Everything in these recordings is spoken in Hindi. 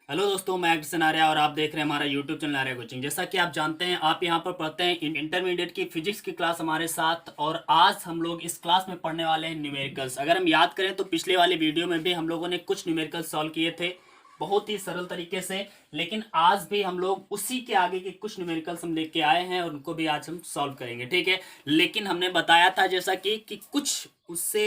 हेलो दोस्तों, मैं एक्सन आर्या और आप देख रहे हैं हमारा यूट्यूब चैनल आर्या कोचिंग। जैसा कि आप जानते हैं, आप यहां पर पढ़ते हैं इंटरमीडिएट की फिजिक्स की क्लास हमारे साथ। और आज हम लोग इस क्लास में पढ़ने वाले हैं न्यूमेरिकल्स। अगर हम याद करें तो पिछले वाले वीडियो में भी हम लोगों ने कुछ न्यूमेरिकल्स सॉल्व किए थे बहुत ही सरल तरीके से। लेकिन आज भी हम लोग उसी के आगे के कुछ न्यूमेरिकल्स हम लेके आए हैं और उनको भी आज हम सॉल्व करेंगे, ठीक है। लेकिन हमने बताया था जैसा कि कुछ उससे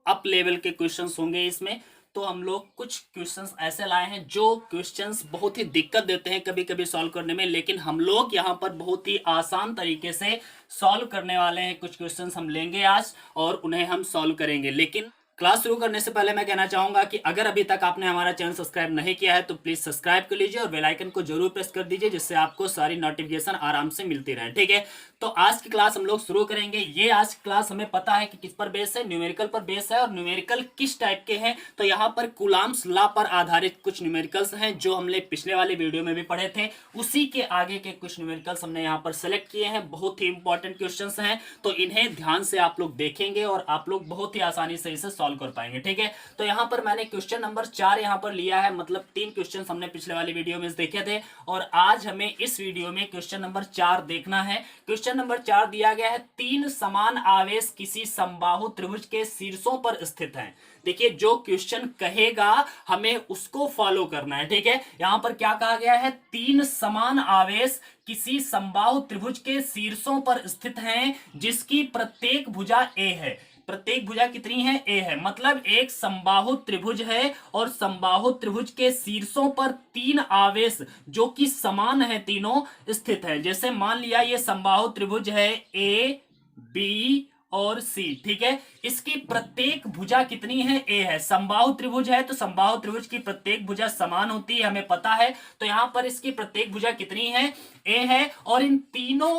अप लेवल के क्वेश्चंस होंगे इसमें। तो हम लोग कुछ क्वेश्चंस ऐसे लाए हैं जो क्वेश्चंस बहुत ही दिक्कत देते हैं कभी कभी सॉल्व करने में, लेकिन हम लोग यहाँ पर बहुत ही आसान तरीके से सॉल्व करने वाले हैं। कुछ क्वेश्चंस हम लेंगे आज और उन्हें हम सॉल्व करेंगे। लेकिन क्लास शुरू करने से पहले मैं कहना चाहूंगा कि अगर अभी तक आपने हमारा चैनल सब्सक्राइब नहीं किया है तो प्लीज सब्सक्राइब कर लीजिए और बेल आइकन को जरूर प्रेस कर दीजिए, जिससे आपको सारी नोटिफिकेशन आराम से मिलती रहे, ठीक है। तो आज की क्लास हम लोग शुरू करेंगे। ये आज की क्लास हमें पता है कि किस पर बेस है, न्यूमेरिकल पर बेस है। और न्यूमेरिकल किस टाइप के हैं, तो यहाँ पर कूलम्ब्स लॉ पर आधारित कुछ न्यूमेरिकल्स हैं जो हमने पिछले वाले वीडियो में भी पढ़े थे। उसी के आगे के कुछ न्यूमेरिकल्स हमने यहाँ पर सेलेक्ट किए हैं। बहुत ही इंपॉर्टेंट क्वेश्चंस हैं, तो इन्हें ध्यान से आप लोग देखेंगे और आप लोग बहुत ही आसानी से इसे सॉल्व कर पाएंगे, ठीक है। तो यहाँ पर मैंने क्वेश्चन नंबर 4 यहाँ पर लिया है, मतलब 3 क्वेश्चन हमने पिछले वाले वीडियो में देखे थे और आज हमें इस वीडियो में क्वेश्चन नंबर 4 देखना है। क्वेश्चन नंबर 4 दिया गया है, 3 समान आवेश किसी समबाहु त्रिभुज के शीर्षों पर स्थित हैं। देखिए, जो क्वेश्चन कहेगा हमें उसको फॉलो करना है, ठीक है। यहां पर क्या कहा गया है, 3 समान आवेश किसी समबाहु त्रिभुज के शीर्षों पर स्थित हैं जिसकी प्रत्येक भुजा ए है। प्रत्येक भुजा कितनी है, ए है। मतलब एक समबाहु त्रिभुज है और समबाहु त्रिभुज के शीर्षों पर 3 आवेश जो कि समान है तीनों स्थित है। जैसे मान लिया ये समबाहु त्रिभुज है ए बी और सी, ठीक है। इसकी प्रत्येक भुजा कितनी है, ए है। समबाहु त्रिभुज है तो समबाहु त्रिभुज की प्रत्येक भुजा समान होती है, हमें पता है। तो यहां पर इसकी प्रत्येक भुजा कितनी है, ए है। और इन तीनों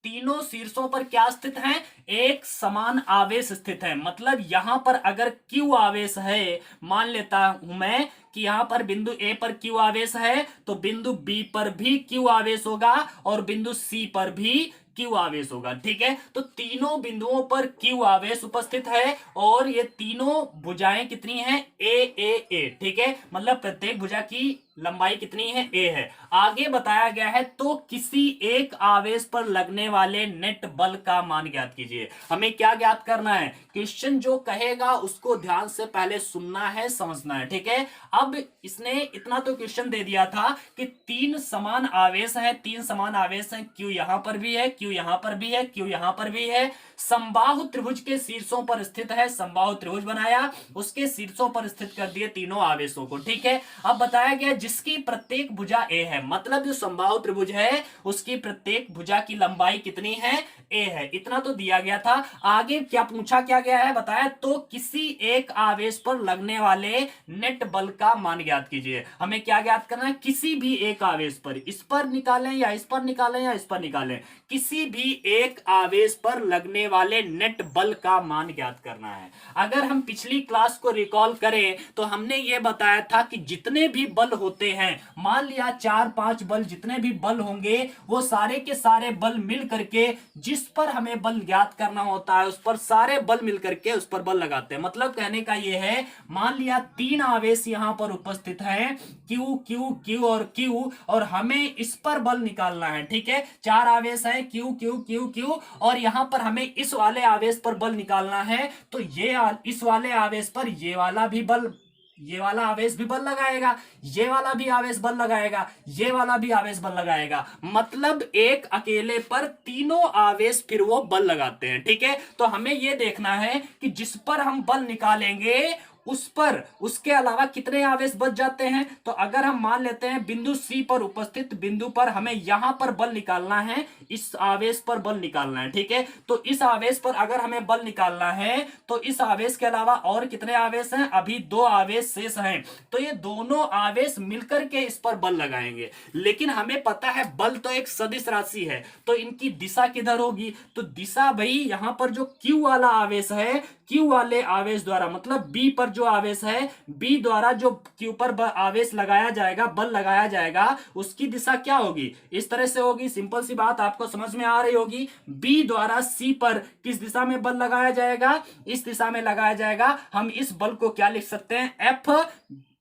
तीनों शीर्षों पर क्या स्थित हैं, एक समान आवेश स्थित है। मतलब यहां पर अगर क्यू आवेश है, मान लेता हूं मैं कि यहां पर बिंदु ए पर क्यू आवेश है, तो बिंदु बी पर भी क्यू आवेश होगा और बिंदु सी पर भी क्यू आवेश होगा, ठीक है। तो तीनों बिंदुओं पर क्यू आवेश उपस्थित है और ये तीनों भुजाएं कितनी हैं, ए, ठीक है। मतलब प्रत्येक भुजा की लंबाई कितनी है, ए है। आगे बताया गया है, तो किसी एक आवेश पर लगने वाले नेट बल का मान ज्ञात कीजिए। हमें क्या ज्ञात करना है, क्वेश्चन जो कहेगा उसको ध्यान से पहले सुनना है, समझना है, ठीक है। अब इसने इतना तो क्वेश्चन दे दिया था कि 3 समान आवेश हैं, 3 समान आवेश हैं, क्यू यहां पर भी है, क्यू यहां पर भी है, क्यू यहां पर भी है। समबाहु त्रिभुज के शीर्षों पर स्थित है। समबाहु त्रिभुज बनाया, उसके शीर्षों पर स्थित कर दिए तीनों आवेशों को, ठीक है। अब बताया गया जिसकी प्रत्येक भुजा ए है, मतलब जो समबाहु त्रिभुज है उसकी प्रत्येक भुजा की लंबाई कितनी है, ए है। इतना तो दिया गया था। आगे क्या पूछा क्या गया है, बताया तो किसी एक आवेश पर लगने वाले नेट बल का मान ज्ञात कीजिए। हमें क्या ज्ञात करना है, किसी भी एक आवेश पर, इस पर निकालें या इस पर निकालें या इस पर निकालें, किसी भी एक आवेश पर लगने वाले नेट बल का मान ज्ञात करना है। अगर हम पिछली क्लास को रिकॉल करें तो हमने ये बताया था कि जितने भी बल होते हैं, मान लिया 4-5 बल, जितने भी बल होंगे वो सारे के सारे बल मिल करके जिस पर हमें बल ज्ञात करना होता है उस पर सारे बल मिल करके उस पर बल लगाते हैं। मतलब कहने का ये है, मान लिया 3 आवेश यहां पर उपस्थित हैं, क्यू क्यू क्यू और क्यू, और हमें इस पर बल निकालना है, ठीक है। 4 आवेश है, क्यू क्यू क्यू क्यू, और यहां पर हमें इस वाले आवेश पर बल निकालना है। तो ये इस वाले आवेश पर ये वाला भी बल, ये वाला आवेश भी बल लगाएगा, ये वाला भी आवेश बल लगाएगा, ये वाला भी आवेश बल लगाएगा। मतलब एक अकेले पर तीनों आवेश फिर वो बल लगाते हैं, ठीक है। तो हमें ये देखना है कि जिस पर हम बल निकालेंगे उस पर उसके अलावा कितने आवेश बच जाते हैं। तो अगर हम मान लेते हैं बिंदु सी पर उपस्थित बिंदु पर हमें यहां पर बल निकालना है, इस आवेश पर बल निकालना है, ठीक है। तो इस आवेश पर अगर हमें बल निकालना है तो इस आवेश के अलावा और कितने आवेश हैं, अभी 2 आवेश शेष हैं। तो ये दोनों आवेश मिलकर के इस पर बल लगाएंगे। लेकिन हमें पता है बल तो एक सदिश राशि है, तो इनकी दिशा किधर होगी, तो दिशा भाई यहां पर जो Q वाला आवेश है, Q वाले आवेश द्वारा, मतलब B पर जो आवेश है, B द्वारा जो Q पर आवेश लगाया जाएगा, बल लगाया जाएगा, उसकी दिशा क्या होगी, इस तरह से होगी। सिंपल सी बात आपको समझ में आ रही होगी। B द्वारा C पर किस दिशा में बल लगाया जाएगा, इस दिशा में लगाया जाएगा। हम इस बल को क्या लिख सकते हैं, F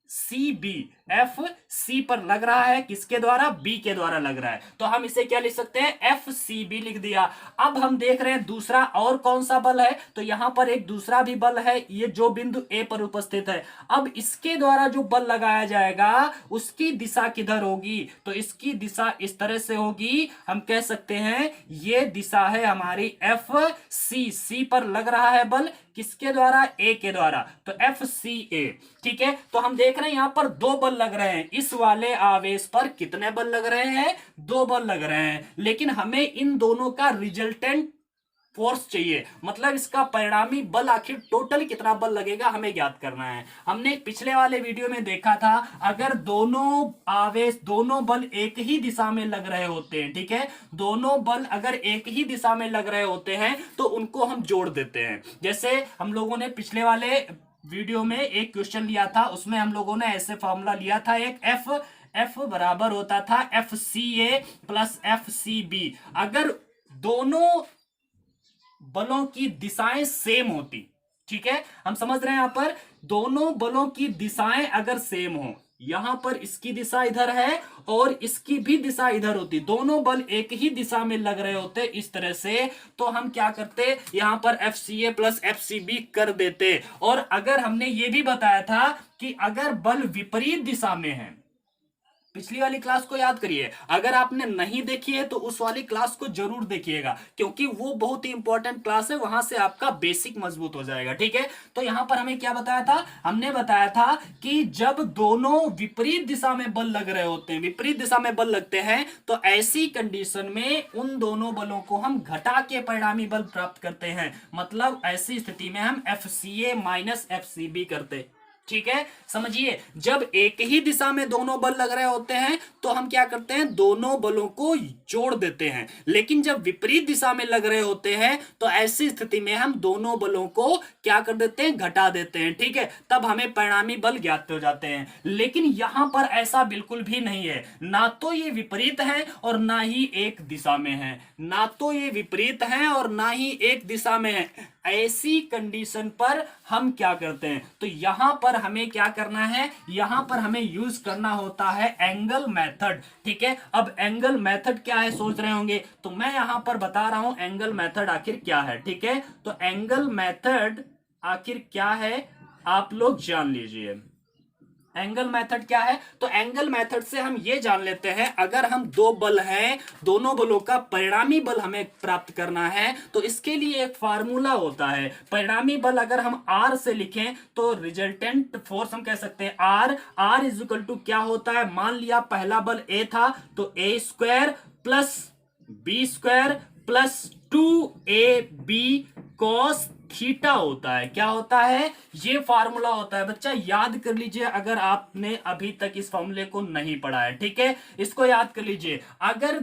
C B, F C पर लग रहा है, किसके द्वारा, बी के द्वारा लग रहा है, तो हम इसे क्या लिख सकते हैं, एफ सी बी लिख दिया। अब हम देख रहे हैं दूसरा और कौन सा बल है, तो यहां पर एक दूसरा भी बल है, ये जो बिंदु ए पर उपस्थित है। अब इसके द्वारा जो बल लगाया जाएगा उसकी दिशा किधर होगी, तो इसकी दिशा इस तरह से होगी, हम कह सकते हैं ये दिशा है हमारी एफ सी, सी पर लग रहा है बल, किसके द्वारा, ए के द्वारा, तो एफ सी ए। ठीक है, तो हम देख रहे हैं यहां पर दो बल लग रहे हैं, इस वाले आवेश पर कितने बल लग रहे हैं, दो बल लग रहे हैं, लेकिन हमें इन दोनों का रिजल्टेंट फोर्स चाहिए, मतलब इसका परिणामी बल आखिर टोटल कितना बल लगेगा हमें ज्ञात करना है। हमने पिछले वाले वीडियो में देखा था, अगर दोनों आवेश, दोनों बल एक ही दिशा में लग रहे होते हैं, ठीक है, दोनों बल अगर एक ही दिशा में लग रहे होते हैं तो उनको हम जोड़ देते हैं। जैसे हम लोगों ने पिछले वाले वीडियो में एक क्वेश्चन लिया था, उसमें हम लोगों ने ऐसे फॉर्मूला लिया था, एक एफ बराबर होता था एफ सी ए प्लस एफ सी बी। अगर दोनों बलों की दिशाएं सेम होती, ठीक है, हम समझ रहे हैं यहां पर दोनों बलों की दिशाएं अगर सेम हो, यहां पर इसकी दिशा इधर है और इसकी भी दिशा इधर होती, दोनों बल एक ही दिशा में लग रहे होते इस तरह से, तो हम क्या करते, यहां पर एफ सी ए प्लस एफ सी बी कर देते। और अगर हमने ये भी बताया था कि अगर बल विपरीत दिशा में है, पिछली वाली क्लास को याद करिए, अगर आपने नहीं देखी है तो उस वाली क्लास को जरूर देखिएगा, क्योंकि वो बहुत ही इंपॉर्टेंट क्लास है, वहां से आपका बेसिक मजबूत हो जाएगा। ठीक है, तो यहां पर हमें क्या बताया था, हमने बताया था कि जब दोनों विपरीत दिशा में बल लग रहे होते हैं, विपरीत दिशा में बल लगते हैं, तो ऐसी कंडीशन में उन दोनों बलों को हम घटा के परिणामी बल प्राप्त करते हैं, मतलब ऐसी स्थिति में हम एफ सी ए माइनस एफ सी बी करते। ठीक है, समझिए, जब एक ही दिशा में दोनों बल लग रहे होते हैं तो हम क्या करते हैं, दोनों बलों को जोड़ देते हैं, लेकिन जब विपरीत दिशा में लग रहे होते हैं तो ऐसी स्थिति में हम दोनों बलों को क्या कर देते हैं, घटा देते हैं। ठीक है, तब हमें परिणामी बल ज्ञात हो जाते हैं। लेकिन यहां पर ऐसा बिल्कुल भी नहीं है, ना तो ये विपरीत है और ना ही एक दिशा में है, ना तो ये विपरीत है और ना ही एक दिशा में है। ऐसी कंडीशन पर हम क्या करते हैं, तो यहां पर हमें क्या करना है, यहां पर हमें यूज करना होता है एंगल मेथड। ठीक है, अब एंगल मेथड क्या है सोच रहे होंगे, तो मैं यहां पर बता रहा हूं एंगल मेथड आखिर क्या है। ठीक है, तो एंगल मेथड आखिर क्या है आप लोग जान लीजिए। एंगल मेथड क्या है, तो एंगल मेथड से हम ये जान लेते हैं, अगर हम दो बल हैं, दोनों बलों का परिणामी बल हमें प्राप्त करना है, तो इसके लिए एक फार्मूला होता है। परिणामी बल अगर हम आर से लिखें तो रिजल्टेंट फोर्स हम कह सकते हैं आर इज इक्वल टू क्या होता है, मान लिया पहला बल ए था तो a square plus B square plus 2ab cos theta होता है। क्या होता है, ये फार्मूला होता है। बच्चा याद कर लीजिए अगर आपने अभी तक इस फार्मूले को नहीं पढ़ा है। ठीक है, इसको याद कर लीजिए, अगर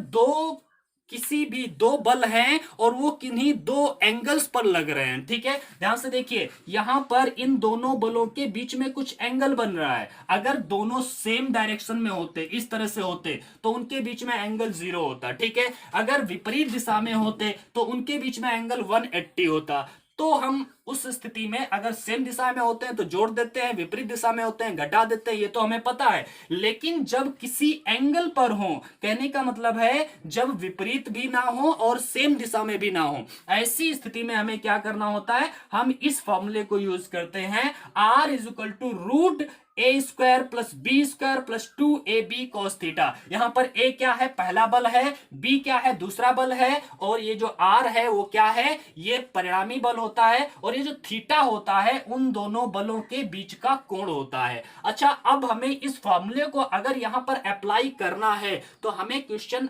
किसी भी दो बल हैं और वो किन्हीं दो एंगल्स पर लग रहे हैं, ठीक है, ध्यान से देखिए, यहां पर इन दोनों बलों के बीच में कुछ एंगल बन रहा है। अगर दोनों सेम डायरेक्शन में होते, इस तरह से होते, तो उनके बीच में एंगल 0 होता। ठीक है, अगर विपरीत दिशा में होते तो उनके बीच में एंगल 180 होता। तो हम उस स्थिति में अगर सेम दिशा में होते हैं तो जोड़ देते हैं, विपरीत दिशा में होते हैं घटा देते हैं, ये तो हमें पता है। लेकिन जब किसी एंगल पर हो, कहने का मतलब है जब विपरीत भी ना हो और सेम दिशा में भी ना हो, ऐसी स्थिति में हमें क्या करना होता है, हम इस फॉर्मूले को यूज करते हैं, R is equal to root A square plus B square plus 2ab cos theta. यहां पर ए क्या है, पहला बल है, बी क्या है, दूसरा बल है, और ये जो आर है वो क्या है, ये परिणामी बल होता है, और ये जो थीटा होता है उन दोनों बलों के बीच का कोण होता है। अच्छा, अब हमें इस फॉर्मूले को अगर यहां पर अप्लाई करना है तो हमें क्वेश्चन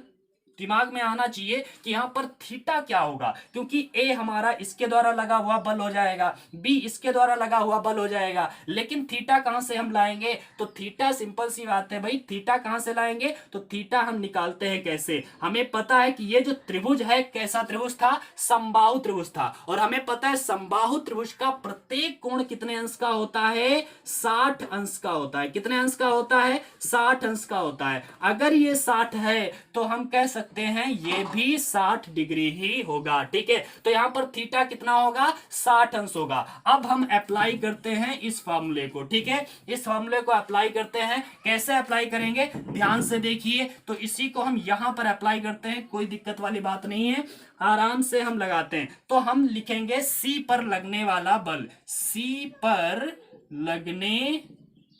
दिमाग में आना चाहिए कि यहां पर थीटा क्या होगा, क्योंकि ए हमारा इसके द्वारा लगा हुआ बल हो जाएगा, बी इसके द्वारा लगा हुआ बल हो जाएगा, लेकिन थीटा कहां से हम लाएंगे, तो थीटा सिंपल सी बात है भाई, थीटा कहां से लाएंगे, तो थीटा हम निकालते हैं कैसे, हमें पता है कि ये जो त्रिभुज है कैसा त्रिभुज था, समबाहु त्रिभुज था, और हमें पता है समबाहु त्रिभुज का प्रत्येक कोण कितने अंश का होता है, 60 अंश का होता है। कितने अंश का होता है, 60 अंश का होता है। अगर ये 60 है तो हम कह सकते सकते हैं ये भी 60 डिग्री ही होगा। ठीक है, तो यहां पर थीटा कितना होगा, 60 अंश होगा। अब हम अप्लाई करते हैं इस फॉर्मूले को। ठीक है, इस फॉर्मूले को अप्लाई करते हैं। कैसे अप्लाई करेंगे, ध्यान से देखिए। तो इसी को हम यहां पर अप्लाई करते हैं, कोई दिक्कत वाली बात नहीं है, आराम से हम लगाते हैं। तो हम लिखेंगे सी पर लगने वाला बल, सी पर लगने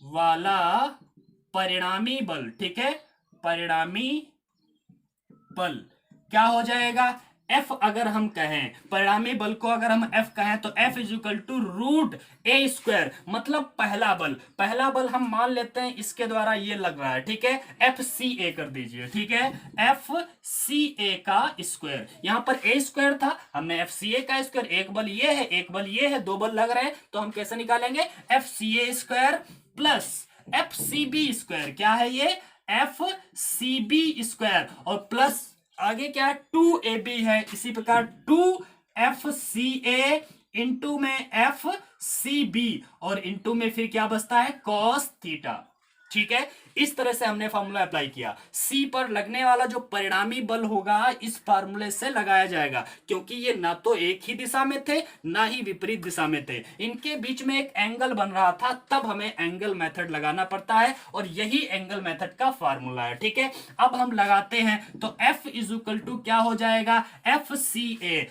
वाला परिणामी बल। ठीक है, परिणामी बल क्या हो जाएगा, F अगर हम कहें, परिणामी बल को अगर हम F कहें तो F is equal to root A square, मतलब पहला बल। पहला बल हम मान लेते हैं इसके द्वारा ये लग रहा है। ठीक है, FCA कर दीजिए। ठीक है, FCA का स्क्वायर, यहां पर a स्क्वायर था, हमने FCA का स्क्वायर, एक बल ये है, एक बल ये है, दो बल लग रहे हैं, तो हम कैसे निकालेंगे, FCA square plus FCB square. क्या है ये, FCB स्क्वायर, और प्लस आगे क्या है, 2AB है, इसी प्रकार 2FCA इंटू में FCB, और इंटू में फिर क्या बचता है, cos थीटा। ठीक है, इस तरह से हमने फॉर्मूला अप्लाई किया। सी पर लगने वाला जो परिणामी बल होगा इस फार्मूले से लगाया जाएगा, क्योंकि ये ना तो एक ही दिशा में थे ना ही विपरीत दिशा में थे, इनके बीच में एक एंगल बन रहा था, तब हमें एंगल मेथड लगाना पड़ता है, और यही एंगल मेथड का फार्मूला है। ठीक है, अब हम लगाते हैं तो F इज इक्वल टू क्या हो जाएगा, FCA।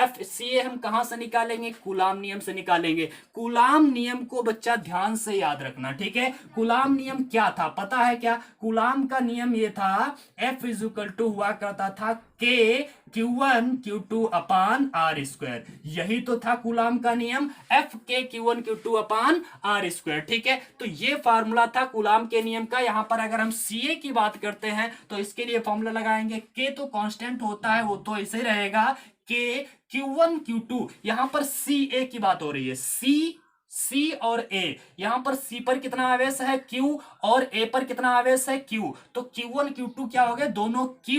FCA हम कहां से निकालेंगे, कूलाम नियम से निकालेंगे। कूलाम नियम को बच्चा ध्यान से याद रखना। ठीक है, कूलाम नियम क्या था पता है क्या, कूलाम का नियम ये था, F इज इक्वल टू हुआ करता था K Q1 Q2 अपान R स्क्वायर, यही तो था कूलाम का नियम, F K Q1 Q2 अपान R स्क्वायर। ठीक है, तो ये फार्मूला था कूलाम के नियम का। यहां पर अगर हम CA की बात करते हैं तो इसके लिए फार्मूला लगाएंगे, K तो कांस्टेंट होता है, वो तो ऐसे रहेगा, K Q1 Q2, यहां पर CA की बात हो रही है, C और A, यहां पर C पर कितना आवेश है, Q, और A पर कितना आवेश है, Q, तो Q1 Q2 क्या हो गया, दोनों Q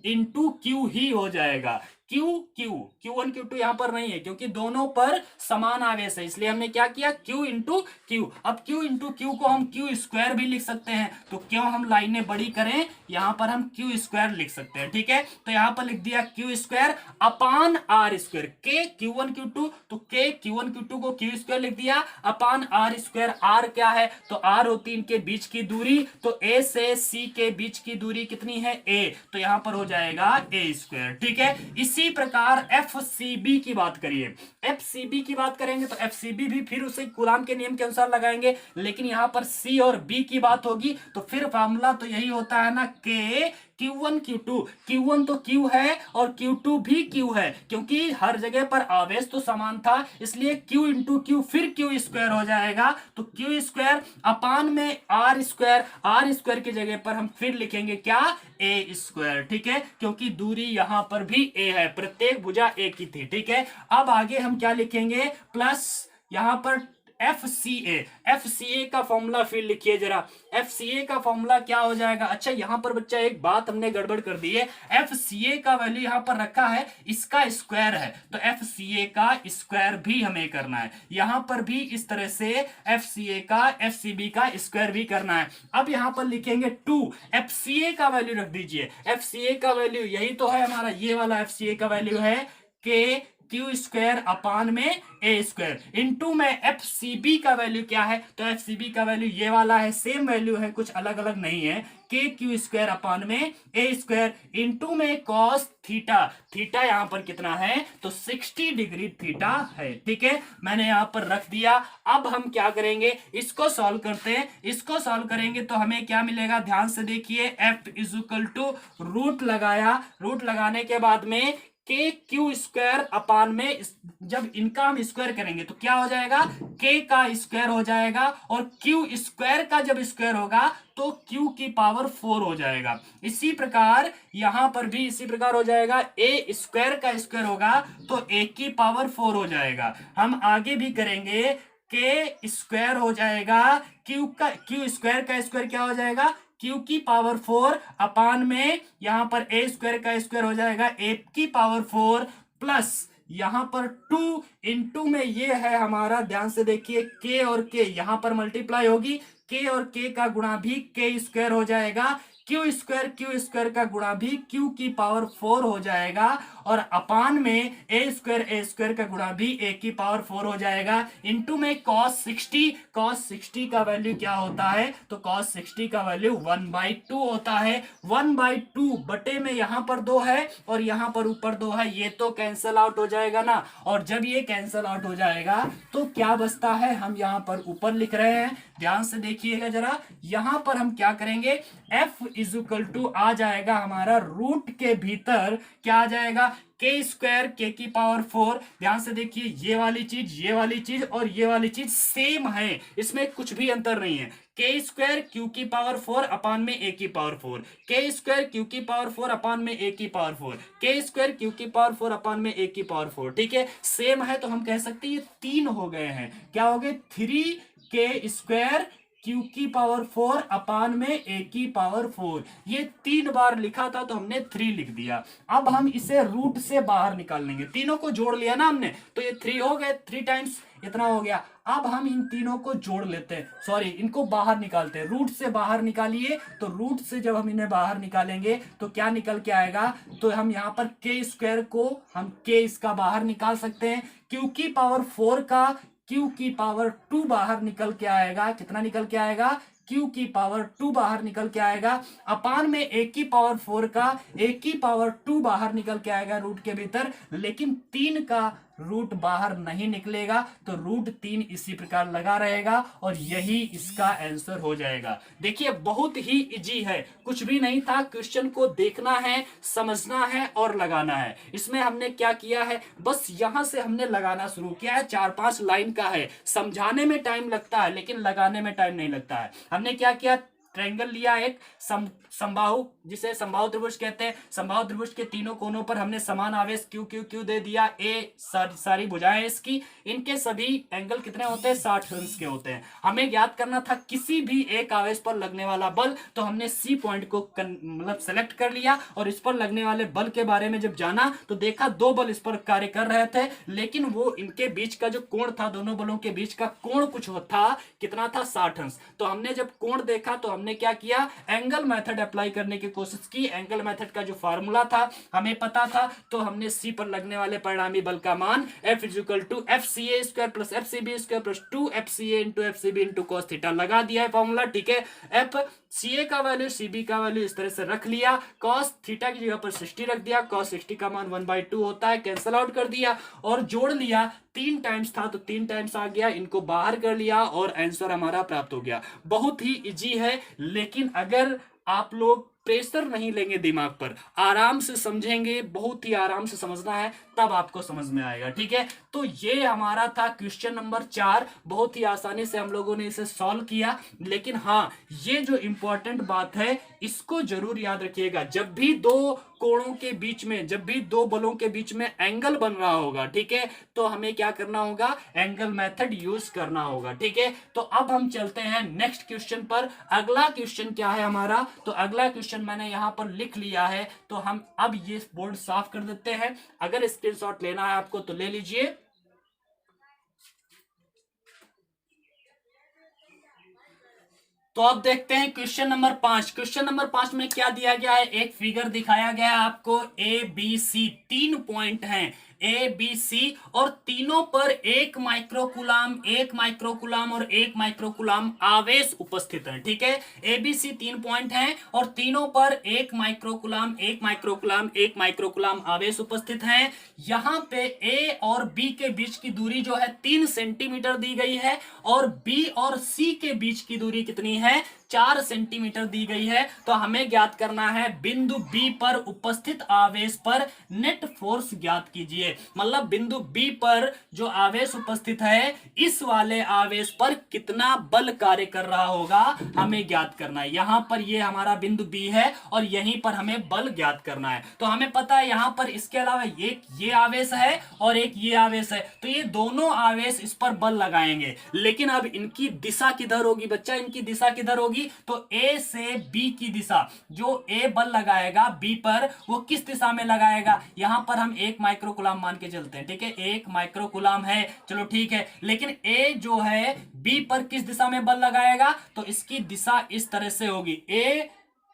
इंटू Q ही हो जाएगा। Q1 Q2 यहां पर नहीं है, क्योंकि दोनों पर समान आवेश है, इसलिए हमने क्या किया, Q इंटू Q। अब Q इंटू Q को हम Q स्क्वायर भी लिख सकते हैं, तो क्यों हम लाइनें बड़ी करें, यहां पर हम Q स्क्वायर लिख सकते हैं। ठीक है, तो यहां पर लिख दिया Q square upon R square, K Q1 Q2, तो K Q1 Q2 को Q स्क्वायर लिख दिया अपान R स्क्वायर। R क्या है, तो R होती इनके बीच की दूरी, तो A से C के बीच की दूरी कितनी है, A, तो यहां पर हो जाएगा A स्क्वायर। ठीक है, इसी प्रकार FCB की बात करिए, FCB की बात करेंगे तो FCB भी फिर उसे कूलाम के नियम के अनुसार लगाएंगे, लेकिन यहां पर C और B की बात होगी, तो फिर फार्मूला तो यही होता है ना, K Q1 Q2, Q1 तो Q है और Q2 भी Q है, क्योंकि हर जगह पर आवेश तो समान था, इसलिए Q इंटू Q फिर Q स्क्वायर हो जाएगा, तो Q स्क्वायर अपान में R स्क्वायर की जगह पर हम फिर लिखेंगे क्या, A स्क्वायर। ठीक है, क्योंकि दूरी यहां पर भी A है, प्रत्येक भुजा A की थी। ठीक है, अब आगे हम क्या लिखेंगे, प्लस यहां पर FCA का फॉर्मूला फिर लिखिए जरा, FCA का फॉर्मूला क्या हो जाएगा। अच्छा, यहां पर बच्चा एक बात हमने गड़बड़ कर दी है, FCA का वैल्यू यहां पर रखा है, इसका स्क्वायर है, तो FCA का स्क्वायर भी हमें करना है, यहां पर भी इस तरह से FCA का FCB का स्क्वायर भी करना है। अब यहां पर लिखेंगे 2, FCA का वैल्यू रख दीजिए, FCA का वैल्यू यही तो है हमारा, ये वाला FCA का वैल्यू है K Q स्क्वायर अपान में A स्क्वायर, इंटू में FCB का वैल्यू क्या है, तो FCB का वैल्यू ये वाला है, सेम वैल्यू है, कुछ अलग अलग नहीं है, K Q स्क्वायर अपान में A स्क्वायर, इंटू में cos थीटा, थीटा यहां पर कितना है, तो 60 डिग्री थीटा है। ठीक है, मैंने यहां पर रख दिया। अब हम क्या करेंगे, इसको सॉल्व करते हैं, इसको सॉल्व करेंगे तो हमें क्या मिलेगा, ध्यान से देखिए, F is equal to root लगाया, रूट लगाने के बाद में के क्यू स्क्वायर अपान में, जब इनका हम स्क्वायर करेंगे तो क्या हो जाएगा, के का स्क्वायर हो जाएगा, और क्यू स्क्वायर का जब स्क्वायर होगा तो क्यू की पावर 4 हो जाएगा। इसी प्रकार यहां पर भी इसी प्रकार हो जाएगा, ए स्क्वायर का स्क्वायर होगा तो ए की पावर 4 हो जाएगा। हम आगे भी करेंगे, के स्क्वायर हो जाएगा, क्यू स्क्वायर का स्क्वायर क्या हो जाएगा, क्यू की पावर 4 अपान में यहां पर ए स्क्वायर का स्क्वायर हो जाएगा ए की पावर 4 प्लस यहां पर 2 इंटू में ये है हमारा, ध्यान से देखिए, के और के यहां पर मल्टीप्लाई होगी, के और के का गुणा भी के स्क्वायर हो जाएगा, क्यू स्क्वायर का गुणा भी क्यू की पावर 4 हो जाएगा, और अपान में ए स्क्वायर का गुणा भी ए की पावर 4 हो जाएगा, इंटू में cos 60 का वैल्यू क्या होता है, तो cos 60 का वैल्यू 1/2 होता है। 1/2 बटे में यहां पर 2 है और यहां पर ऊपर 2 है, ये तो कैंसल आउट हो जाएगा ना। और जब ये कैंसल आउट हो जाएगा तो क्या बचता है, हम यहां पर ऊपर लिख रहे हैं, ध्यान से देखिएगा जरा। यहां पर हम क्या करेंगे, f इजुकल टू आ जाएगा हमारा रूट के भीतर क्या आ जाएगा, के स्क्वायर के की पावर 4। ध्यान से देखिए, ये वाली चीज और ये वाली चीज सेम है, इसमें कुछ भी अंतर नहीं है। के स्क्वायर क्यू की पावर 4 अपान में ए की पावर 4, के स्क्वायर क्यू की पावर 4 अपान में ए की पावर 4, के स्क्वायर क्यू की पावर 4 अपान में ए की पावर 4। ठीक है, सेम है तो हम कह सकते हैं ये 3 हो गए हैं। क्या हो गए, 3 के स्क्वायर क्यू की पावर 4 अपान में ए की पावर 4। ये 3 बार लिखा था तो हमने 3 लिख दिया। अब हम इसे रूट से बाहर निकाल लेंगे, तीनों को जोड़ लिया ना हमने, तो ये 3 हो गए, 3 टाइम्स इतना हो गया। अब हम इन तीनों को जोड़ लेते हैं, सॉरी इनको बाहर निकालते हैं, रूट से बाहर निकालिए। तो रूट से जब हम इन्हें बाहर निकालेंगे तो क्या निकल के आएगा, तो हम यहां पर के स्क्वायर को हम के इसका बाहर निकाल सकते हैं, क्यू की पावर 4 का क्यू की पावर 2 बाहर निकल के आएगा। कितना निकल के आएगा, क्यू की पावर 2 बाहर निकल के आएगा, अपान में ए की पावर 4 का ए की पावर 2 बाहर निकल के आएगा रूट के भीतर, लेकिन 3 का रूट बाहर नहीं निकलेगा, तो रूट 3 इसी प्रकार लगा रहेगा और यही इसका आंसर हो जाएगा। देखिए बहुत ही इजी है, कुछ भी नहीं था, क्वेश्चन को देखना है, समझना है और लगाना है। इसमें हमने क्या किया है, बस यहां से हमने लगाना शुरू किया है, 4-5 लाइन का है, समझाने में टाइम लगता है लेकिन लगाने में टाइम नहीं लगता है। हमने क्या किया, ट्रायंगल लिया एक समबाहु, जिसे समबाहु त्रिभुज कहते हैं। समबाहु त्रिभुज के तीनों कोनों पर हमने समान आवेश क्यू क्यू क्यू दे दिया, ए सारी भुजाएं इसकी, इनके सभी एंगल कितने होते हैं, 60 अंश के होते हैं। हमें ज्ञात करना था किसी भी एक आवेश पर लगने वाला बल, तो हमने सी पॉइंट को मतलब सेलेक्ट कर लिया और इस पर लगने वाले बल के बारे में जब जाना तो देखा 2 बल इस पर कार्य कर रहे थे, लेकिन वो इनके बीच का जो कोण था, दोनों बलों के बीच का कोण कुछ था, कितना था, 60 अंश। तो हमने जब कोण देखा तो हमने क्या किया, एंगल मेथड अप्लाई करने की कोशिश की। एंगल मेथड का जो फार्मूला था हमें पता था, तो हमने सी पर लगने वाले परिणामी बल का मान F equal to FCA² plus FCB² plus 2FCA into FCB into cos theta लगा दिया है फॉर्मूला। ठीक है, FCA का वैल्यू CB का वैल्यू इस तरह से रख लिया, cos थीटा की जगह पर 60 रख दिया, cos 60 का मान 1/2 होता है, कैंसल आउट कर दिया और जोड़ लिया। 3 टाइम्स था तो 3 टाइम्स आ गया, इनको बाहर कर लिया और आंसर हमारा प्राप्त हो गया। बहुत ही इजी है, लेकिन अगर आप लोग प्रेशर नहीं लेंगे दिमाग पर, आराम से समझेंगे, बहुत ही आराम से समझना है, तब आपको समझ में आएगा। ठीक है, तो ये हमारा था क्वेश्चन नंबर 4। बहुत ही आसानी से हम लोगों ने इसे सॉल्व किया, लेकिन हाँ ये जो इंपॉर्टेंट बात है इसको जरूर याद रखिएगा, जब भी 2 कोणों के बीच में, जब भी 2 बलों के बीच में एंगल बन रहा होगा, ठीक है, तो हमें क्या करना होगा, एंगल मेथड यूज करना होगा। ठीक है, तो अब हम चलते हैं नेक्स्ट क्वेश्चन पर। अगला क्वेश्चन क्या है हमारा, तो अगला क्वेश्चन मैंने यहां पर लिख लिया है, तो हम अब ये बोर्ड साफ कर देते हैं। अगर स्क्रीनशॉट लेना है आपको तो ले लीजिए। तो अब देखते हैं क्वेश्चन नंबर 5। क्वेश्चन नंबर 5 में क्या दिया गया है, एक फिगर दिखाया गया है आपको, ABC 3 पॉइंट हैं, ABC और तीनों पर 1 माइक्रोकुलाम और 1 माइक्रोकुलाम आवेश उपस्थित है। ठीक है, ABC 3 पॉइंट हैं और तीनों पर 1 माइक्रोकुलाम आवेश उपस्थित हैं। यहां पे A और B के बीच की दूरी जो है 3 सेंटीमीटर दी गई है और B और C के बीच की दूरी कितनी है, 4 सेंटीमीटर दी गई है। तो हमें ज्ञात करना है बिंदु B पर उपस्थित आवेश पर नेट फोर्स ज्ञात कीजिए। मतलब बिंदु B पर जो आवेश उपस्थित है, इस वाले आवेश पर कितना बल कार्य कर रहा होगा हमें ज्ञात करना है। यहां पर ये हमारा बिंदु B है और यहीं पर हमें बल ज्ञात करना है। तो हमें पता है यहां पर इसके अलावा एक ये आवेश है और एक ये आवेश है, तो ये दोनों आवेश इस पर बल लगाएंगे, लेकिन अब इनकी दिशा किधर होगी बच्चा, इनकी दिशा किधर होगी, तो A से B की दिशा, जो A बल लगाएगा B पर वो किस दिशा में लगाएगा, यहां पर हम 1 माइक्रोकुलाम मान के चलते हैं। ठीक है, 1 माइक्रोकुलाम है, चलो ठीक है, लेकिन A जो है B पर किस दिशा में बल लगाएगा, तो इसकी दिशा इस तरह से होगी, A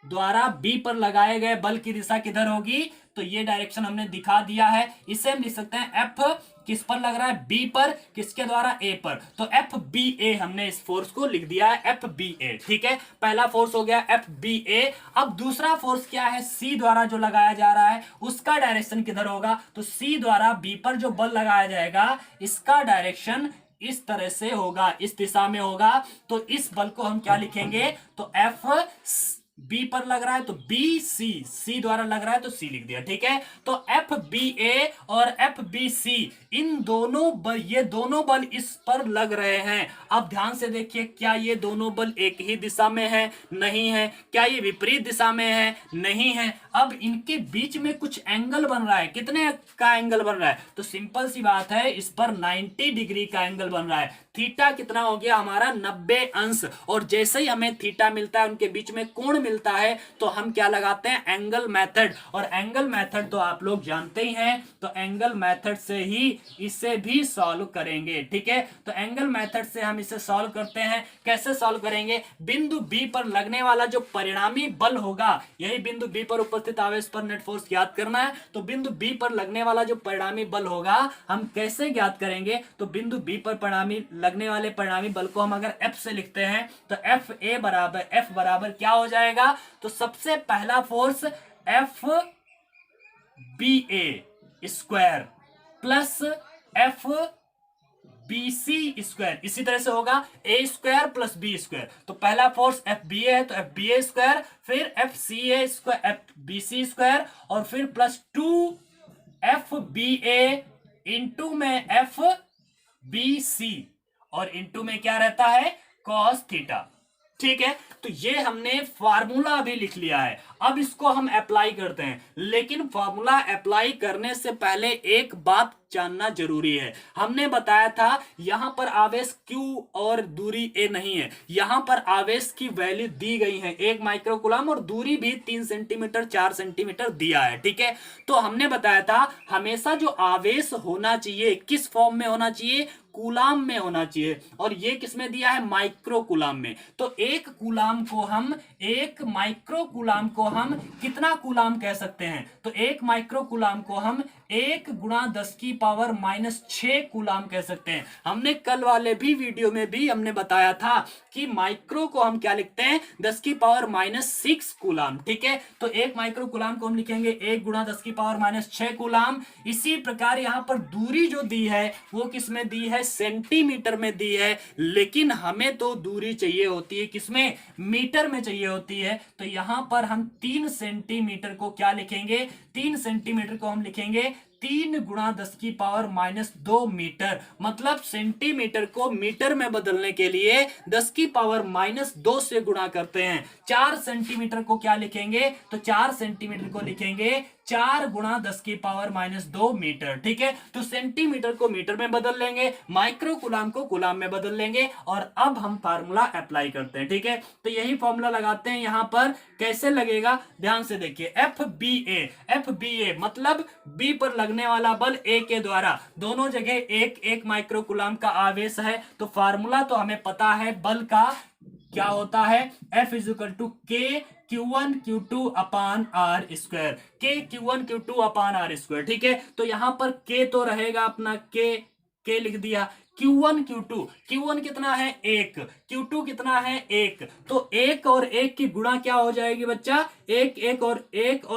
द्वारा बी पर लगाए गए बल की दिशा किधर होगी, तो ये डायरेक्शन हमने दिखा दिया है। इसे हम लिख सकते हैं एफ किस पर लग रहा है, बी पर, किसके द्वारा, ए पर, तो एफ बी ए हमने इस फोर्स को लिख दिया है एफ बी ए। ठीक है, पहला फोर्स हो गया एफ बी ए। अब दूसरा फोर्स क्या है, सी द्वारा जो लगाया जा रहा है उसका डायरेक्शन किधर होगा, तो सी द्वारा बी पर जो बल लगाया जाएगा इसका डायरेक्शन इस तरह से होगा, इस दिशा में होगा। तो इस बल को हम क्या लिखेंगे, तो एफ बी पर लग रहा है तो बी, सी, सी द्वारा लग रहा है तो सी लिख दिया। ठीक है, तो एफ बी ए और एफ बी सी इन दोनों बल, ये दोनों बल इस पर लग रहे हैं। अब ध्यान से देखिए, क्या ये दोनों बल एक ही दिशा में है, नहीं है। क्या ये विपरीत दिशा में है, नहीं है। अब इनके बीच में कुछ एंगल बन रहा है, कितने का एंगल बन रहा है, तो सिंपल सी बात है, इस पर 90 डिग्री का एंगल बन रहा है। थीटा कितना हो गया हमारा, 90 अंश। और जैसे ही हमें थीटा मिलता है, उनके बीच में कोण मिलता है, तो हम क्या लगाते हैं, एंगल मेथड। और एंगल मेथड तो आप लोग जानते ही हैं, तो एंगल मेथड से ही इसे भी सॉल्व करेंगे। ठीक है, तो एंगल मेथड से हम इसे सॉल्व करते हैं। कैसे सॉल्व करेंगे, बिंदु बी पर लगने वाला जो परिणामी बल होगा, यही बिंदु बी पर उपस्थित आवेश पर नेट फोर्स ज्ञात करना है। तो बिंदु बी पर लगने वाला जो परिणामी बल होगा हम कैसे ज्ञात करेंगे, तो बिंदु बी पर परिणामी लगने वाले परिणामी बल को हम अगर एफ से लिखते हैं, तो एफ ए बराबर, एफ बराबर क्या हो जाएगा, तो सबसे पहला force f b a square plus f B c square, इसी तरह से होगा a square plus B square. तो पहला फोर्स एफ बी ए है तो एफ बी ए स्क्वायर, फिर f c a square, f B c square, और फिर plus 2 f b a into में एफ बी सी, और इंटू में क्या रहता है, कॉस थीटा। ठीक है, तो ये हमने फार्मूला भी लिख लिया है। अब इसको हम अप्लाई करते हैं, लेकिन फार्मूला अप्लाई करने से पहले एक बात जानना जरूरी है। हमने बताया था यहां पर आवेश Q और दूरी A नहीं है, यहां पर आवेश की वैल्यू दी गई है 1 माइक्रोकूलम, और दूरी भी 3 सेंटीमीटर 4 सेंटीमीटर दिया है। ठीक है, तो हमने बताया था हमेशा जो आवेश होना चाहिए किस फॉर्म में होना चाहिए, कूलाम में होना चाहिए, और ये किसमें दिया है, माइक्रो कूलाम में। तो एक कूलाम को हम, एक माइक्रो कूलाम को हम कितना कूलाम कह सकते हैं, तो एक माइक्रो कूलाम को हम 1 गुणा 10 की पावर -6 कूलाम कह सकते हैं। हमने कल वाले भी वीडियो में भी हमने बताया था कि माइक्रो को हम क्या लिखते हैं, 10 की पावर -6 कूलाम। ठीक है, तो एक माइक्रो कूलाम को हम लिखेंगे 1 गुणा 10 की पावर -6 कूलाम। इसी प्रकार यहां पर दूरी जो दी है वो किसमें दी है, सेंटीमीटर में दी है, लेकिन हमें तो दूरी चाहिए होती है किसमें, मीटर में चाहिए होती है। तो यहां पर हम 3 सेंटीमीटर को क्या लिखेंगे, 3 सेंटीमीटर को हम लिखेंगे 3 गुणा 10 की पावर -2 मीटर। मतलब सेंटीमीटर को मीटर में बदलने के लिए 10 की पावर -2 से गुणा करते हैं। 4 सेंटीमीटर को क्या लिखेंगे, तो 4 सेंटीमीटर को लिखेंगे 4 गुणा 10 की पावर -2 मीटर। ठीक है, तो सेंटीमीटर को मीटर में बदल लेंगे, माइक्रो कूलाम को कूलाम में बदल लेंगे, और अब हम फार्मूला अप्लाई करते हैं। ठीक है, तो यही फार्मूला लगाते हैं। यहां पर कैसे लगेगा, ध्यान से देखिए, एफ बी ए, एफ बी ए मतलब बी पर लगने वाला बल ए के द्वारा, दोनों जगह 1 माइक्रो कूलाम का आवेश है। तो फार्मूला तो हमें पता है बल का, क्या होता है, F = K Q1 Q2 upon R square, K Q1 Q2 upon R square. ठीक है, तो यहां पर K तो रहेगा अपना, K लिख दिया। Q1 Q2, Q1 कितना है 1, Q2 कितना है 1, तो 1 और 1 की गुणा क्या हो जाएगी बच्चा, 1 और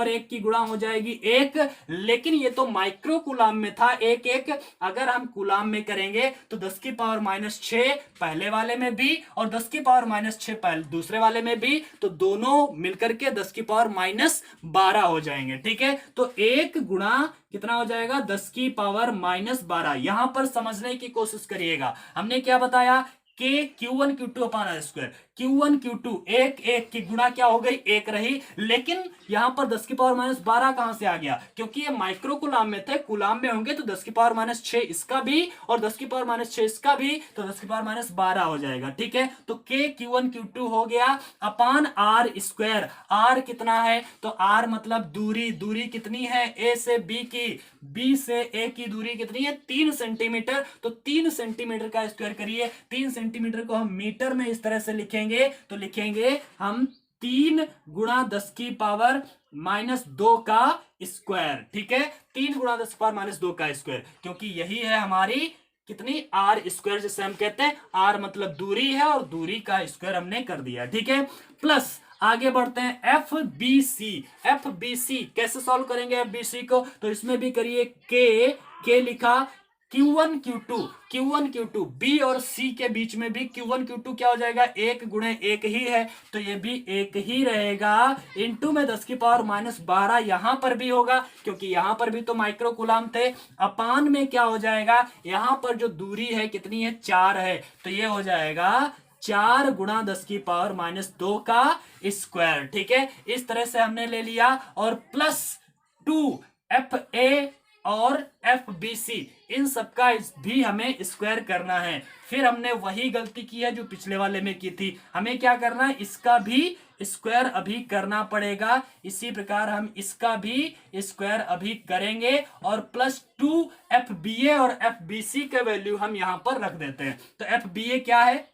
1 की गुणा हो जाएगी 1। लेकिन ये तो माइक्रो कूलाम में था 1, अगर हम कूलाम में करेंगे तो 10 की पावर -6 पहले वाले में भी और 10 की पावर -6 पहले दूसरे वाले में भी, तो दोनों मिलकर के 10 की पावर -12 हो जाएंगे। ठीक है, तो 1 गुणा कितना हो जाएगा, 10 की पावर -12। यहां पर समझने की कोशिश करिएगा, हमने क्या बताया, K Q1 Q2 upon R square, Q1 Q2 1 की गुणा क्या हो गई, 1 रही, लेकिन यहां पर 10 की पावर -12 कहां से आ गया, क्योंकि ये माइक्रो कूलाम में थे, कूलाम में होंगे तो 10 की पावर -6 इसका भी और 10 की पावर -6 इसका भी, तो 10 की पावर -12 हो जाएगा। ठीक है, तो K Q1 Q2 हो गया अपान आर स्क्वायर। आर कितना है, तो आर मतलब दूरी, दूरी कितनी है, ए से बी की, बी से ए की दूरी कितनी है, 3 सेंटीमीटर। तो 3 सेंटीमीटर का स्क्वायर करिए, 3 सेंटीमीटर को हम मीटर में इस तरह से लिखेंगे, तो लिखेंगे हम 3 गुणा 10 की पावर -2 का स्क्वायर। ठीक है, 3 गुणा 10 की पावर -2 का स्क्वायर, क्योंकि यही है हमारी कितनी आर स्क्वायर, जिसे हम कहते हैं आर मतलब दूरी है और दूरी का स्क्वायर हमने कर दिया। ठीक है, प्लस आगे बढ़ते हैं F B C. F B C कैसे सॉल्व करेंगे एफ बी सी को, तो इसमें भी करिए के लिखा, Q1 Q2 Q1 Q2 B और सी के बीच में भी Q1 Q2 क्या हो जाएगा, 1 गुणे 1 ही है, तो ये भी 1 ही रहेगा। इनटू में 10 की पावर -12 यहां पर भी होगा, क्योंकि यहां पर भी तो माइक्रो कूलम थे। अपान में क्या हो जाएगा, यहां पर जो दूरी है कितनी है, 4 है, तो ये हो जाएगा 4 गुणा 10 की पावर -2 का स्क्वायर। ठीक है, इस तरह से हमने ले लिया, और प्लस 2 एफ ए और एफ बी सी, इन सबका भी हमें स्क्वायर करना है। फिर हमने वही गलती की है जो पिछले वाले में की थी, हमें क्या करना है, इसका भी स्क्वायर अभी करना पड़ेगा। इसी प्रकार हम इसका भी स्क्वायर अभी करेंगे, और प्लस 2 एफ बी ए और एफ बी सी का वैल्यू हम यहां पर रख देते हैं। तो एफ बी ए क्या है,